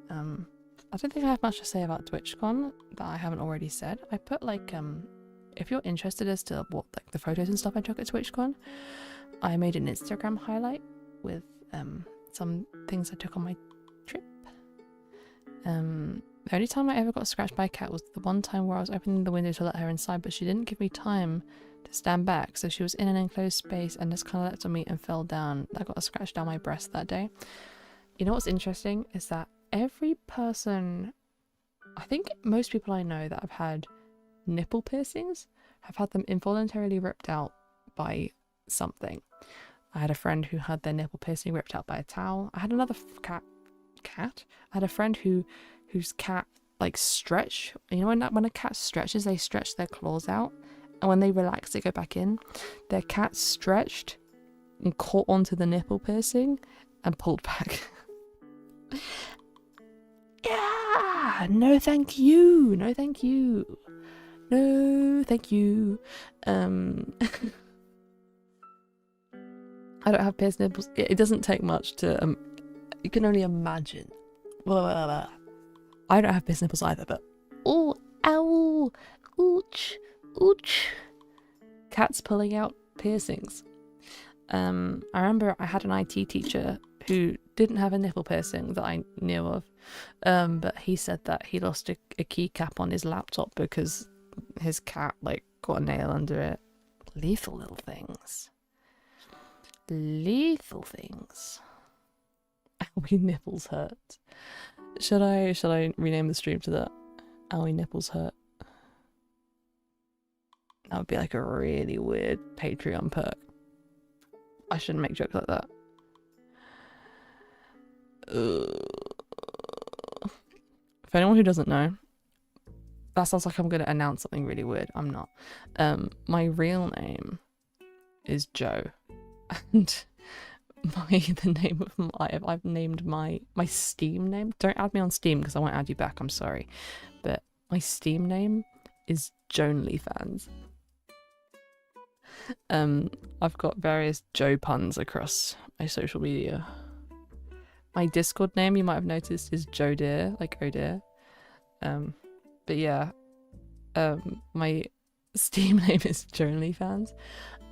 Speaker 1: I don't think I have much to say about TwitchCon that I haven't already said. I put if you're interested as to what the photos and stuff I took at TwitchCon, I made an Instagram highlight with some things I took on my trip. The only time I ever got scratched by a cat was the one time where I was opening the window to let her inside, but she didn't give me time to stand back, so she was in an enclosed space and just kind of leapt on me and fell down. I got a scratch down my breast that day. You know what's interesting is that every person, I think most people I know that have had nipple piercings have had them involuntarily ripped out by something. I had a friend who had their nipple piercing ripped out by a towel. I had another cat. I had a friend whose cat stretch. You know when a cat stretches, they stretch their claws out, and when they relax, they go back in. Their cat stretched and caught onto the nipple piercing and pulled back. Yeah, no thank you, no thank you, no thank you. I don't have pierced nipples. It doesn't take much to you can only imagine. I don't have pierced nipples either, but oh, ow, ouch, ouch. Cats pulling out piercings. I remember I had an IT teacher who didn't have a nipple piercing that I knew of, but he said that he lost a keycap on his laptop because his cat got a nail under it. Lethal little things. Lethal things. Owie nipples hurt. Should I rename the stream to that? Owie nipples hurt. That would be a really weird Patreon perk. I shouldn't make jokes like that. For anyone who doesn't know, that sounds like I'm going to announce something really weird. I'm not. My real name is Joe, and the name of I've named my Steam name. Don't add me on Steam because I won't add you back. I'm sorry, but my Steam name is JoanLeeFans. I've got various Joe puns across my social media
Speaker 3: My Discord name, you might have noticed, is Joe Deer, like oh dear. But yeah, my Steam name is JonelyFans,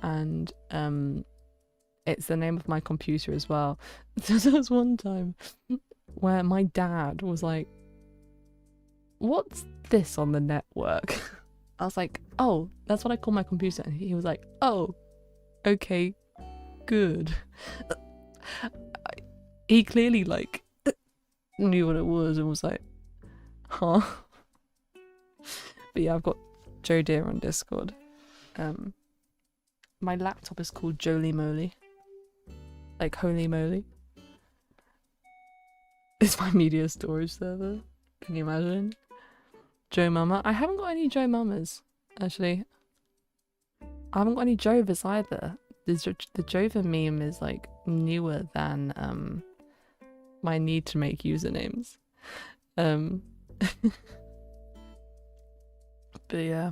Speaker 3: and it's the name of my computer as well. So there was one time where my dad was like, "What's this on the network?" I was like, "Oh, that's what I call my computer," and he was like, "Oh, okay, good." He clearly like knew what it was and was like, "Huh." But yeah, I've got Joe Deer on Discord. My laptop is called Jolie Moly, like holy moly. It's my media storage server. Can you imagine? Joe Mama. I haven't got any Joe Mamas, actually. I haven't got any Jovas either. The Jova meme is like newer than my need to make usernames. But yeah.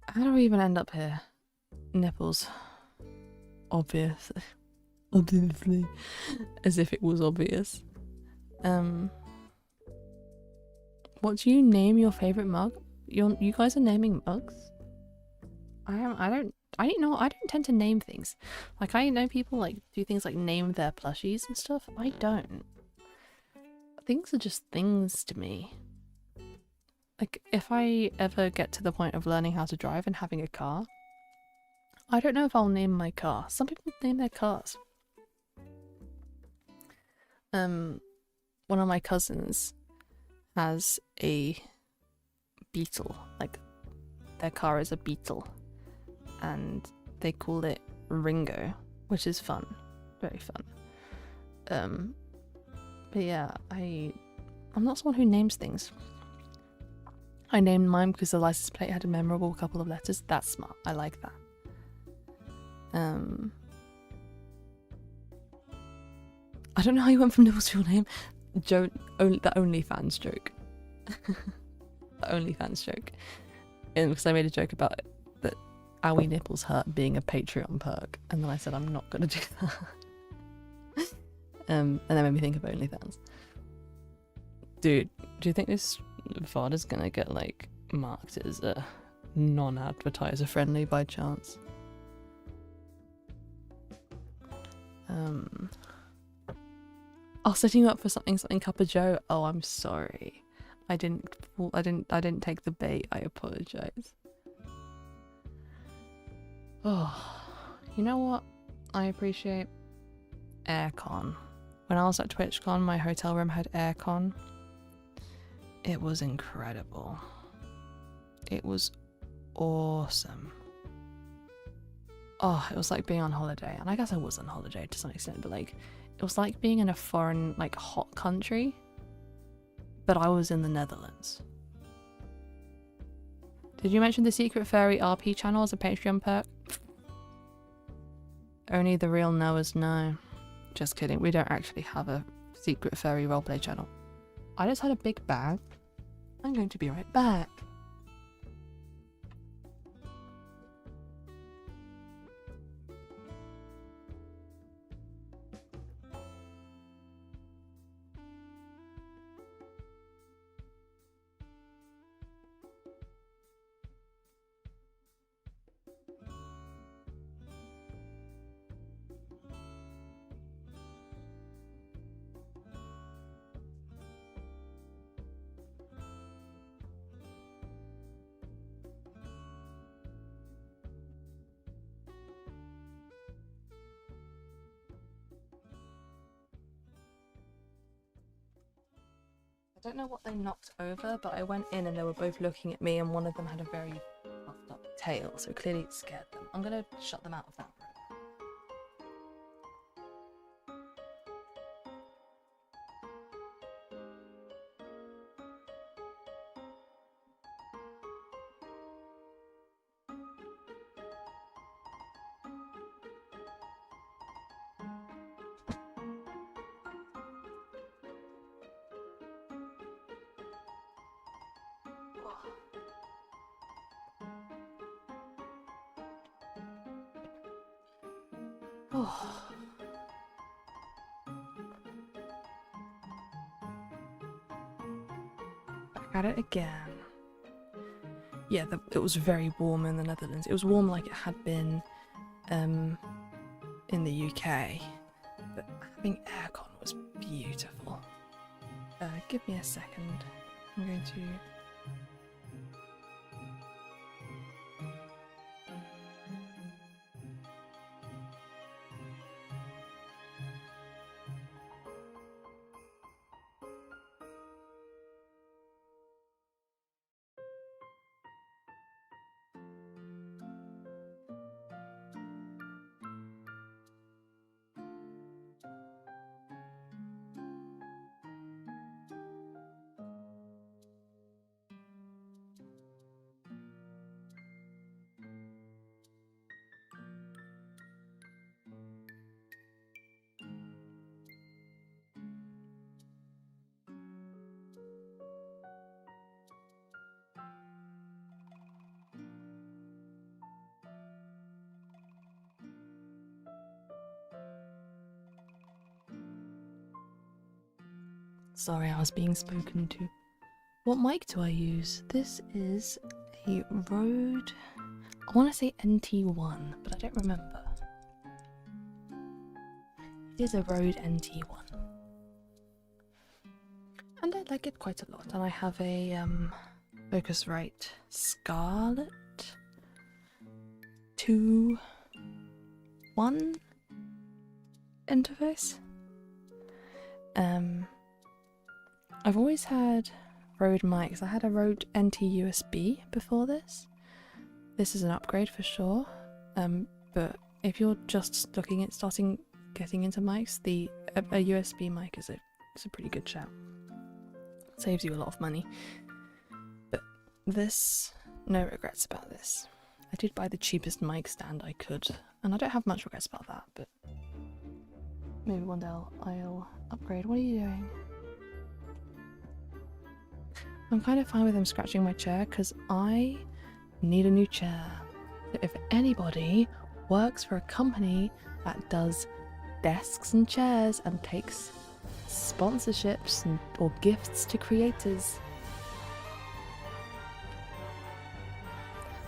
Speaker 3: How do we even end up here? Nipples. Obviously. Obviously. As if it was obvious. What do you name your favourite mug? You guys are naming mugs? I don't tend to name things. Like, I know people like do things like name their plushies and stuff. I don't. Things are just things to me. Like, if I ever get to the point of learning how to drive and having a car, I don't know if I'll name my car. Some people name their cars. One of my cousins has a Beetle. Like, their car is a Beetle. And they call it Ringo, which is fun. Very fun. But yeah, I'm not someone who names things. I named mine because the license plate had a memorable couple of letters. That's smart. I like that. I don't know how you went from Nipples to your name. Joe, the OnlyFans joke. The OnlyFans joke. And because I made a joke about it, that Owie Nipples Hurt being a Patreon perk, and then I said I'm not gonna do that. And that made me think of OnlyFans. Dude, do you think this VOD is gonna get like marked as a non-advertiser friendly by chance? Oh, setting you up for something Cuppa Joe. Oh, I'm sorry. I didn't take the bait. I apologize. Oh, you know what I appreciate? Aircon. When I was at TwitchCon, my hotel room had aircon. It was incredible. It was awesome. Oh, it was like being on holiday. And I guess I was on holiday to some extent, but like, it was like being in a foreign, like, hot country. But I was in the Netherlands. Did you mention the Secret Fairy RP channel as a Patreon perk? Only the real knowers know. Just kidding, we don't actually have a Secret Fairy roleplay channel. I just had a big bag. I'm going to be right back. I don't know what they knocked over, but I went in and they were both looking at me, and one of them had a very puffed up tail, so clearly it scared them. I'm gonna shut them out of that room. Oh. at it again. Yeah, it was very warm in the Netherlands. It was warm like it had been in the UK, but having aircon was beautiful. Give me a second. I'm going to... Sorry, I was being spoken to. What mic do I use? This is a Rode... I want to say NT1, but I don't remember. It is a Rode NT1. And I like it quite a lot. And I have a Focusrite Scarlett 2.1 interface. I've always had Rode mics. I had a Rode NT USB before this. This is an upgrade for sure. But if you're just looking at getting into mics, a USB mic is a pretty good shout. Saves you a lot of money. But this, no regrets about this. I did buy the cheapest mic stand I could, and I don't have much regrets about that, but maybe one day I'll upgrade. What are you doing? I'm kind of fine with him scratching my chair because I need a new chair. If anybody works for a company that does desks and chairs and takes sponsorships or gifts to creators,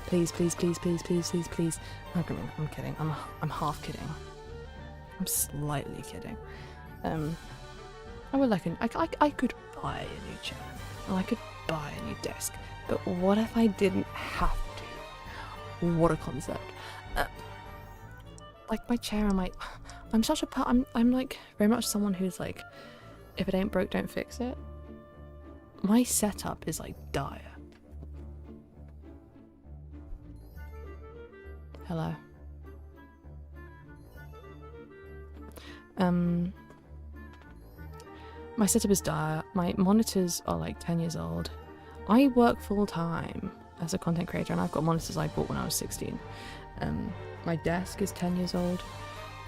Speaker 3: please, please, please, please, please, please, please. I'm kidding. I'm half kidding. I'm slightly kidding. I would like I could buy a new chair. And I could buy a new desk, but what if I didn't have to? What a concept. Like my chair, I'm like very much someone who's like, if it ain't broke, don't fix it. My setup is like dire. Hello. My setup is dire. My monitors are like 10 years old. I work full time as a content creator and I've got monitors I bought when I was 16. My desk is 10 years old.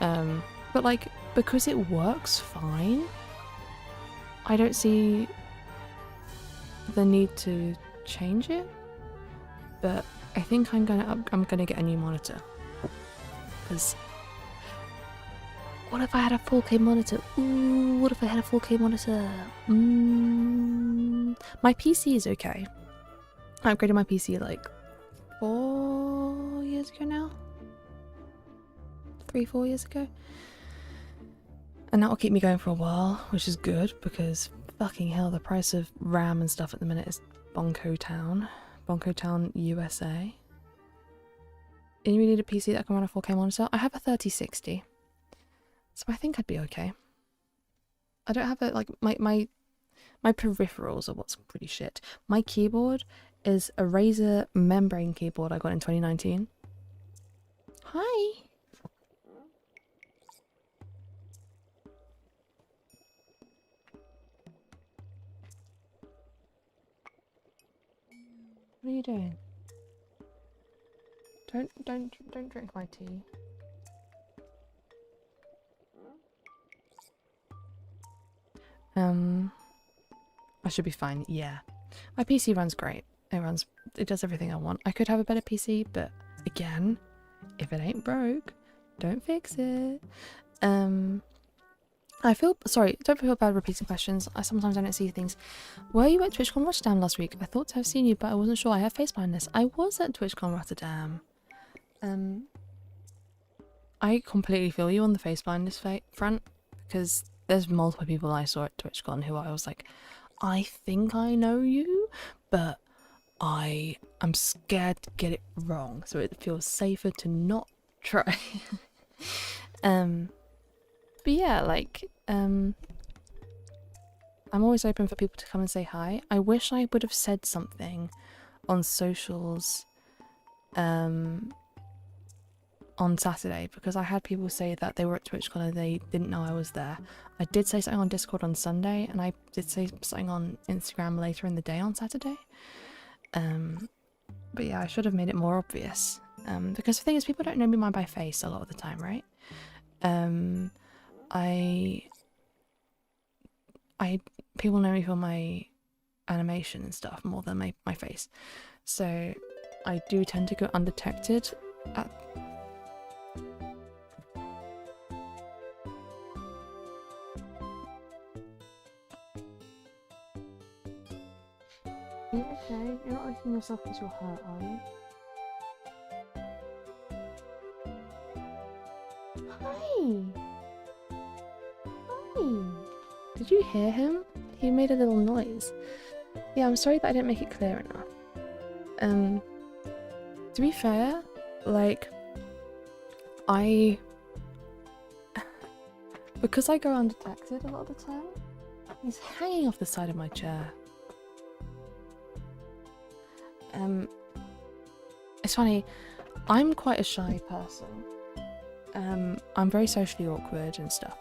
Speaker 3: But like, because it works fine, I don't see the need to change it. But I think I'm gonna get a new monitor. Because what if I had a 4K monitor? Ooh, what if I had a 4K monitor? My PC is okay. I upgraded my PC like 4 years ago now. 3-4 years ago. And that will keep me going for a while, which is good because fucking hell, the price of RAM and stuff at the minute is Bonko Town, USA. And you need a PC that can run a 4K monitor? I have a 3060. So I think I'd be okay. I don't have like my peripherals are what's pretty shit. My keyboard is a Razer membrane keyboard I got in 2019. Hi. What are you doing? Don't drink my tea. I should be fine. Yeah, my PC runs great. It does everything I want. I could have a better PC, but again, if it ain't broke, don't fix it.
Speaker 1: sorry, don't feel bad repeating questions. Sometimes I don't see things. Were you at TwitchCon Rotterdam last week? I thought to have seen you, but I wasn't sure. I have face blindness. I was at TwitchCon Rotterdam. I completely feel you on the face blindness front, because there's multiple people I saw at TwitchCon who I was like, I think I know you, but I'm scared to get it wrong, so it feels safer to not try. But yeah, like, I'm always open for people to come and say hi. I wish I would have said something on socials on Saturday, because I had people say that they were at TwitchCon and they didn't know I was there. I did say something on Discord on Sunday, and I did say something on Instagram later in the day on Saturday. But yeah, I should have made it more obvious. Because the thing is, people don't know me by face a lot of the time, right? People know me for my animation and stuff more than my face. So I do tend to go undetected at... Are you okay? You're not looking yourself because you're hurt, are you? Hi! Hi! Did you hear him? He made a little noise. Yeah, I'm sorry that I didn't make it clear enough. To be fair, like, because I go undetected a lot of the time, he's hanging off the side of my chair. It's funny, I'm quite a shy person. I'm very socially awkward and stuff.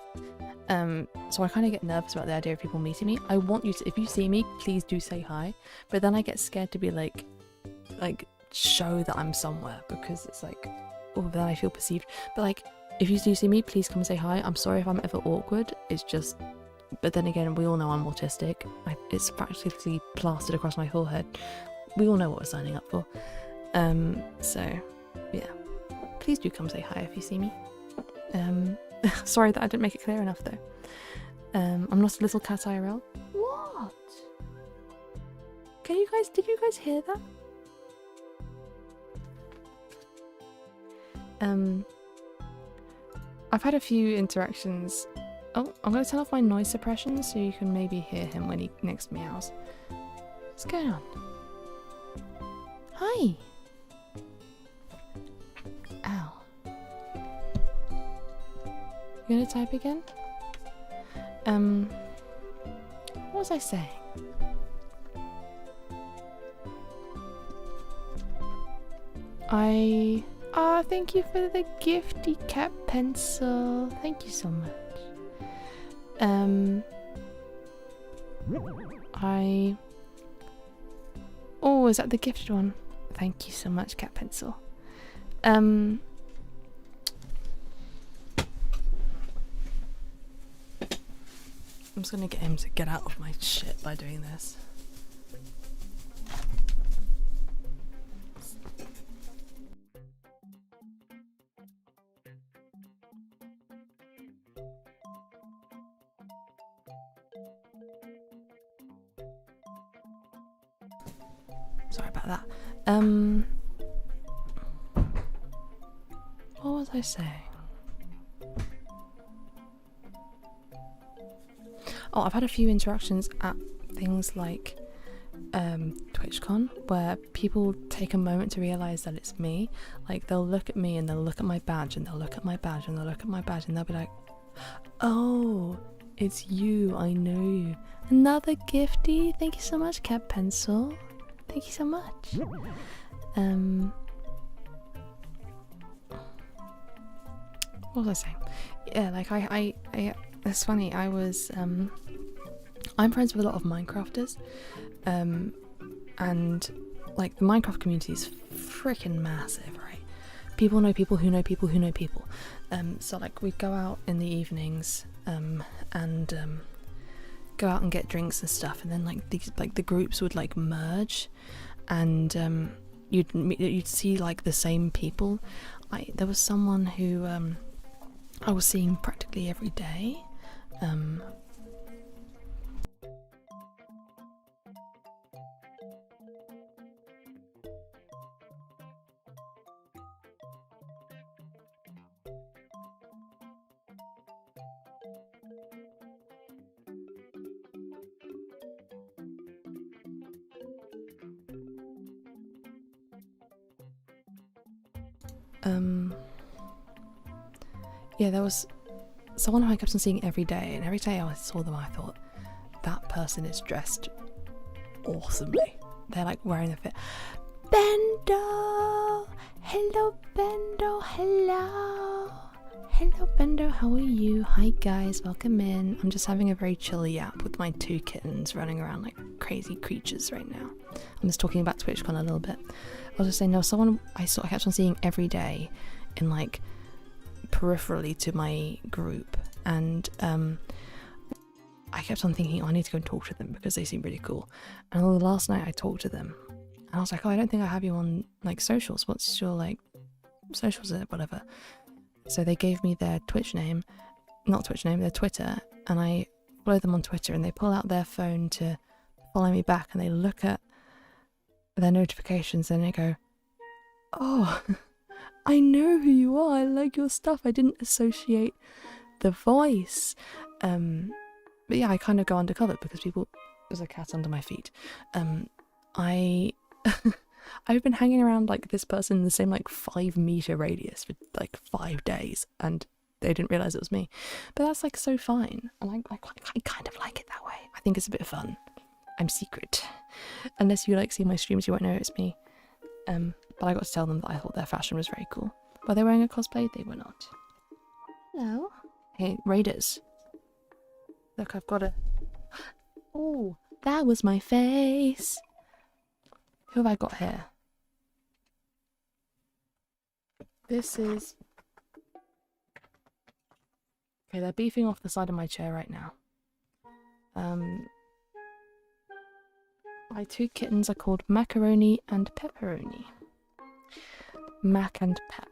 Speaker 1: So I kind of get nervous about the idea of people meeting me. I want you to, if you see me, please do say hi. But then I get scared to be like show that I'm somewhere, because it's like, oh, then I feel perceived. But like, if you do see me, please come and say hi. I'm sorry if I'm ever awkward. It's just, but then again, we all know I'm autistic. It's practically plastered across my forehead. We all know what we're signing up for. So yeah, please do come say hi if you see me. Sorry that I didn't make it clear enough though. I'm not a little cat IRL. What? Did you guys hear that? I've had a few interactions. Oh, I'm going to turn off my noise suppression so you can maybe hear him when he next meows. What's going on? Hi. Ow. You gonna type again? What was I saying? Thank you for the gifty cat pencil. Thank you so much. Oh, is that the gifted one? Thank you so much, cat pencil. I'm just gonna get him to get out of my shit by doing this. Sorry about that. What was I saying? Oh, I've had a few interactions at things like TwitchCon where people take a moment to realise that it's me. Like, they'll look at me and they'll look at my badge and they'll look at my badge and they'll look at my badge and they'll be like, oh, it's you, I know you. Another gifty. Thank you so much, cat pencil. Thank you so much. What was I saying? Yeah, like I it's funny, I was I'm friends with a lot of Minecrafters, and like the Minecraft community is freaking massive, right? People know people who know people who know people. So like we'd go out in the evenings and go out and get drinks and stuff, and then like the groups would like merge, and you'd see like the same people. There was someone who I was seeing practically every day,
Speaker 3: Yeah, there was someone who I kept on seeing every day, and every day I saw them I thought, that person is dressed awesomely. They're like wearing the fit. Bendo! Hello Bendo, hello! Hello Bendo, how are you? Hi guys, welcome in. I'm just having a very chill yap with my 2 kittens running around like crazy creatures right now. I'm just talking about TwitchCon a little bit. I was just saying, no, someone I kept on seeing every day in like peripherally to my group, and I kept on thinking, oh, I need to go and talk to them because they seem really cool. And the last night I talked to them and I was like, oh, I don't think I have you on like socials. What's your like socials or whatever? So they gave me their their Twitter, and I follow them on Twitter, and they pull out their phone to follow me back, and they look at their notifications and they go, oh, I know who you are, I like your stuff, I didn't associate the voice. But yeah, I kind of go undercover because there's a cat under my feet. I've been hanging around like this person in the same like 5-meter radius for like 5 days, and they didn't realise it was me. But that's like so fine, and I kind of like it that way. I think it's a bit of fun. I'm secret. Unless you like see my streams, you won't know it's me. But I got to tell them that I thought their fashion was very cool. Were they wearing a cosplay? They were not. Hello. Hey, Raiders. Look, I've got a... Oh, that was my face. Who have I got here? This is... Okay, they're beefing off the side of my chair right now. My 2 kittens are called Macaroni and Pepperoni. Mac and Pep.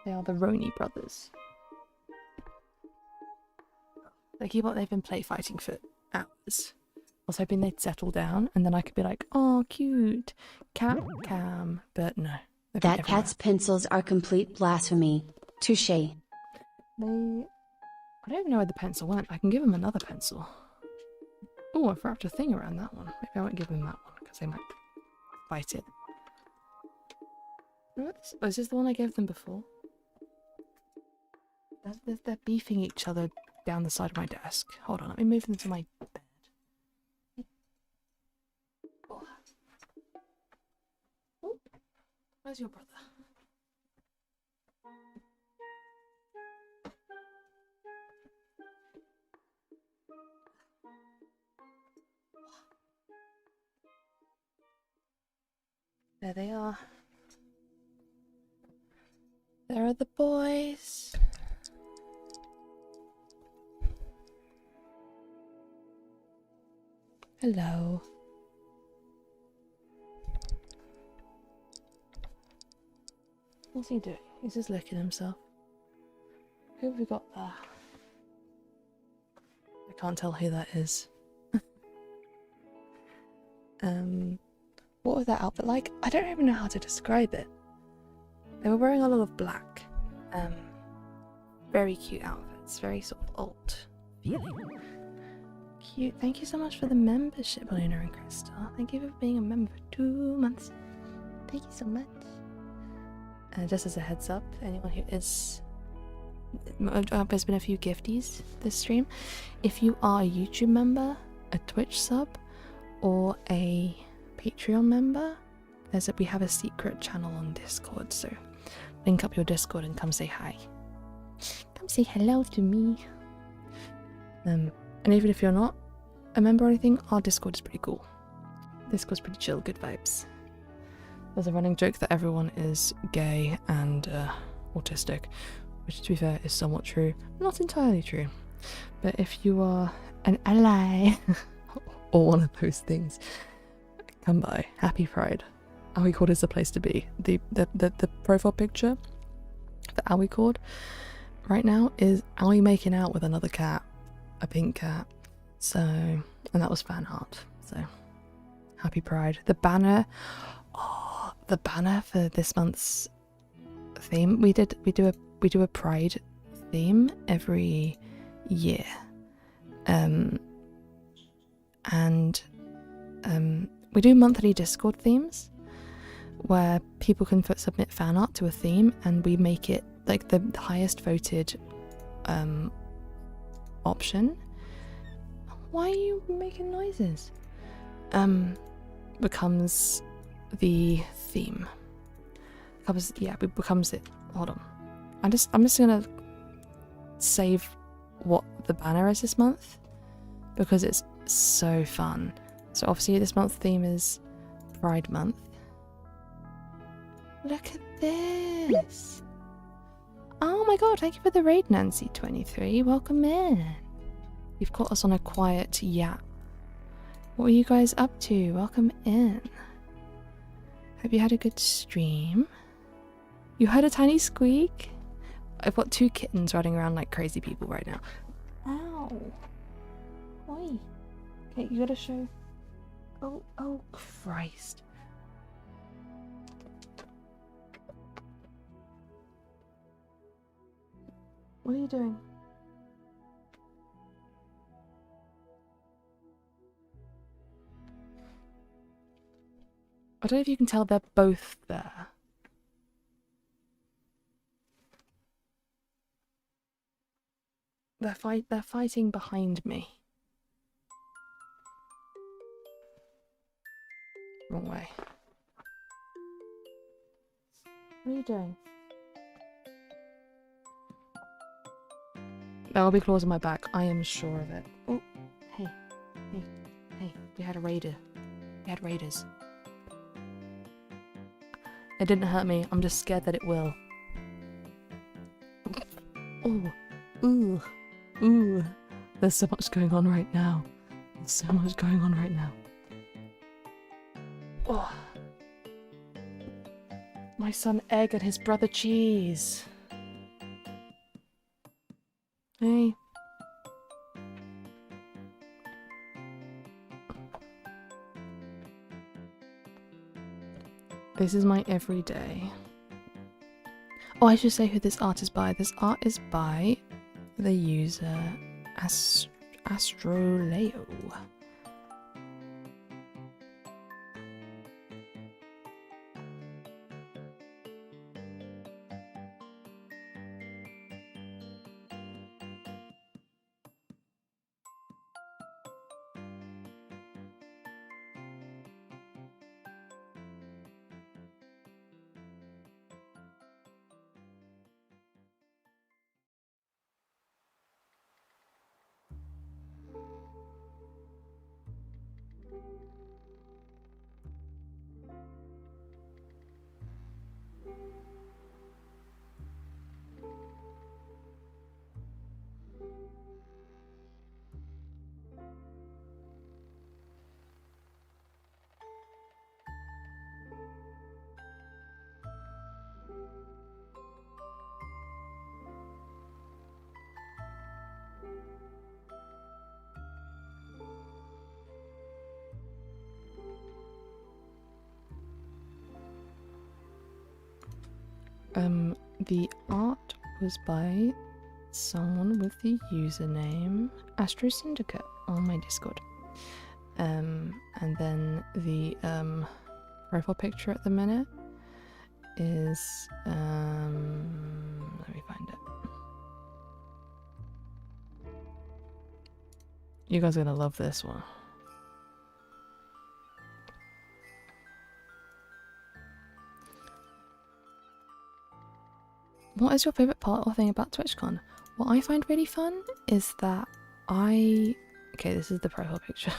Speaker 3: They are the Roni brothers. They've been play fighting for hours. I was hoping they'd settle down and then I could be like, oh, cute, cat cam. But no.
Speaker 2: That cat's pencils are complete blasphemy. Touché.
Speaker 3: I don't even know where the pencil went. I can give them another pencil. Oh, I've wrapped a thing around that one. Maybe I won't give them that one because they might bite it. Oh, is this the one I gave them before? They're beefing each other down the side of my desk. Hold on, let me move them to my bed. Oh, where's your brother? There they are. There are the boys. Hello. What's he doing? He's just licking himself. Who have we got there? I can't tell who that is. What was that outfit like? I don't even know how to describe it. They were wearing a lot of black. Very cute outfits. Very sort of old feeling. Cute. Thank you so much for the membership, Luna and Crystal. Thank you for being a member for 2 months. Thank you so much. Just as a heads up, anyone who is... there's been a few gifties this stream. If you are a YouTube member, a Twitch sub, or a Patreon member, we have a secret channel on Discord, so link up your Discord and come say hi. Come say hello to me. And even if you're not a member or anything, our Discord is pretty cool. Discord's pretty chill, good vibes. There's a running joke that everyone is gay and autistic, which to be fair is somewhat true. Not entirely true. But if you are an ally or one of those things, come by. Happy Pride. Awicord is the place to be. The profile picture for Awicord right now is Awi making out with another cat. a pink cat. So, and that was fan art. So, happy Pride. The banner, the banner for this month's theme. We do a Pride theme every year, and we do monthly Discord themes where people can submit fan art to a theme, and we make it like the highest voted option. Why are you making noises? Becomes the theme. Becomes it. Hold on. I'm just gonna save what the banner is this month because it's so fun. So obviously this month's theme is Pride Month. Look at this. Oh my god, thank you for the raid, Nancy23. Welcome in. You've caught us on a quiet yap. What were you guys up to? Welcome in. Hope you had a good stream. You heard a tiny squeak? I've got 2 kittens running around like crazy people right now. Ow. Oi. Okay, you gotta show. Oh Christ. What are you doing? I don't know if you can tell they're both there. They're fighting behind me. Wrong way. What are you doing? There will be claws on my back. I am sure of it. Oh, hey. We had a raider. We had raiders. It didn't hurt me. I'm just scared that it will. Oh, ooh. There's so much going on right now. Oh. My son Egg and his brother Cheese. Hey. This is my everyday. Oh, I should say who this art is by. This art is by the user Astroleo. The art was by someone with the username Astro Syndicate on my Discord. And then the profile picture at the minute is let me find it. You guys are gonna love this one. What is your favourite part or thing about TwitchCon? What I find really fun is that okay, this is the profile picture.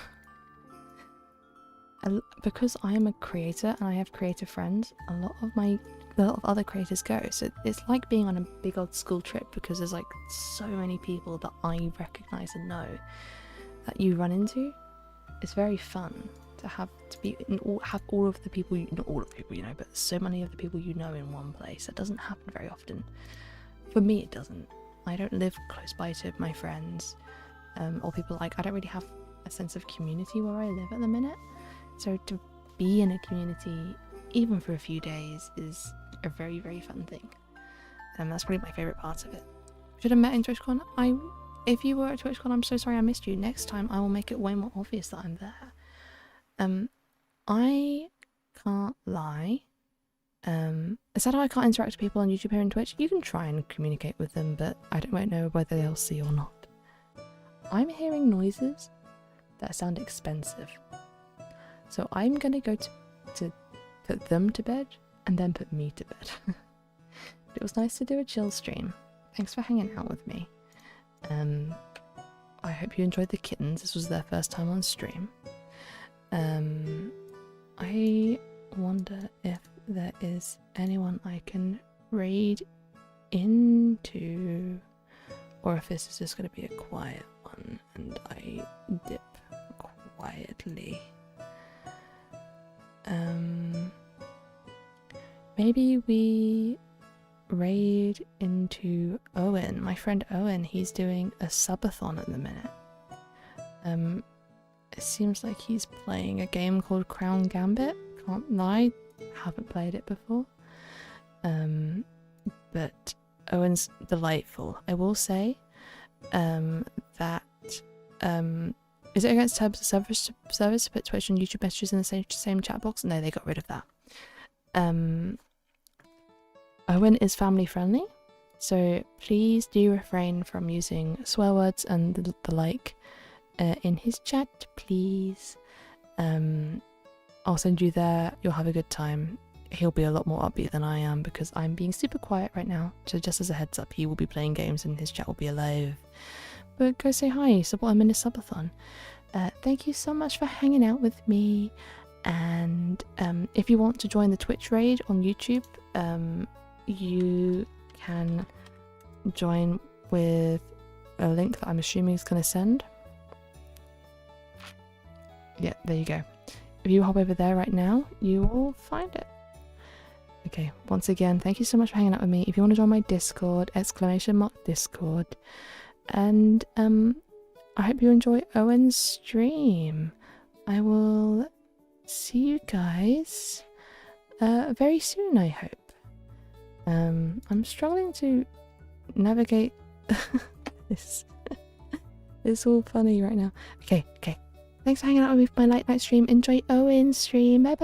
Speaker 3: Because I am a creator and I have creator friends, a lot of other creators go. So it's like being on a big old school trip because there's like so many people that I recognise and know that you run into. It's very fun to have all of the people, not all of the people you know, but so many of the people you know in one place. That doesn't happen very often. For me, it doesn't. I don't live close by to my friends.
Speaker 1: or people like, I don't really have a sense of community where I live at the minute. So to be in a community, even for a few days, is a very, very fun thing. And that's probably my favourite part of it. Should have met in TwitchCon. If you were at TwitchCon, I'm so sorry I missed you. Next time I will make it way more obvious that I'm there. I can't lie. Is that how I can't interact with people on YouTube here and Twitch? You can try and communicate with them, but I don't know whether they'll see or not. I'm hearing noises that sound expensive. So I'm gonna go to put them to bed and then put me to bed. It was nice to do a chill stream. Thanks for hanging out with me. I hope you enjoyed the kittens. This was their first time on stream. I wonder if there is anyone I can raid into, or if this is just going to be a quiet one and I dip quietly. Maybe we raid into Owen, my friend Owen. He's doing a subathon at the minute. It seems like he's playing a game called Crown Gambit. Can't lie, haven't played it before. But Owen's delightful. I will say that is it against terms of service to put Twitch and YouTube messages in the same chat box? No, they got rid of that. Owen is family friendly, so please do refrain from using swear words and the like in his chat, please. I'll send you there, you'll have a good time. He'll be a lot more upbeat than I am because I'm being super quiet right now, so just as a heads up, he will be playing games and his chat will be alive. But go say hi, support him in his subathon. Thank you so much for hanging out with me, and if you want to join the Twitch raid on YouTube, you can join with a link that I'm assuming is going to send. Yeah, there you go. If you hop over there right now, you will find it. Okay, once again, thank you so much for hanging out with me. If you want to join my Discord, !Discord. And I hope you enjoy Owen's stream. I will see you guys very soon, I hope. I'm struggling to navigate this. It's all funny right now. Okay. Thanks for hanging out with me for my late night stream. Enjoy Owen's stream. Bye.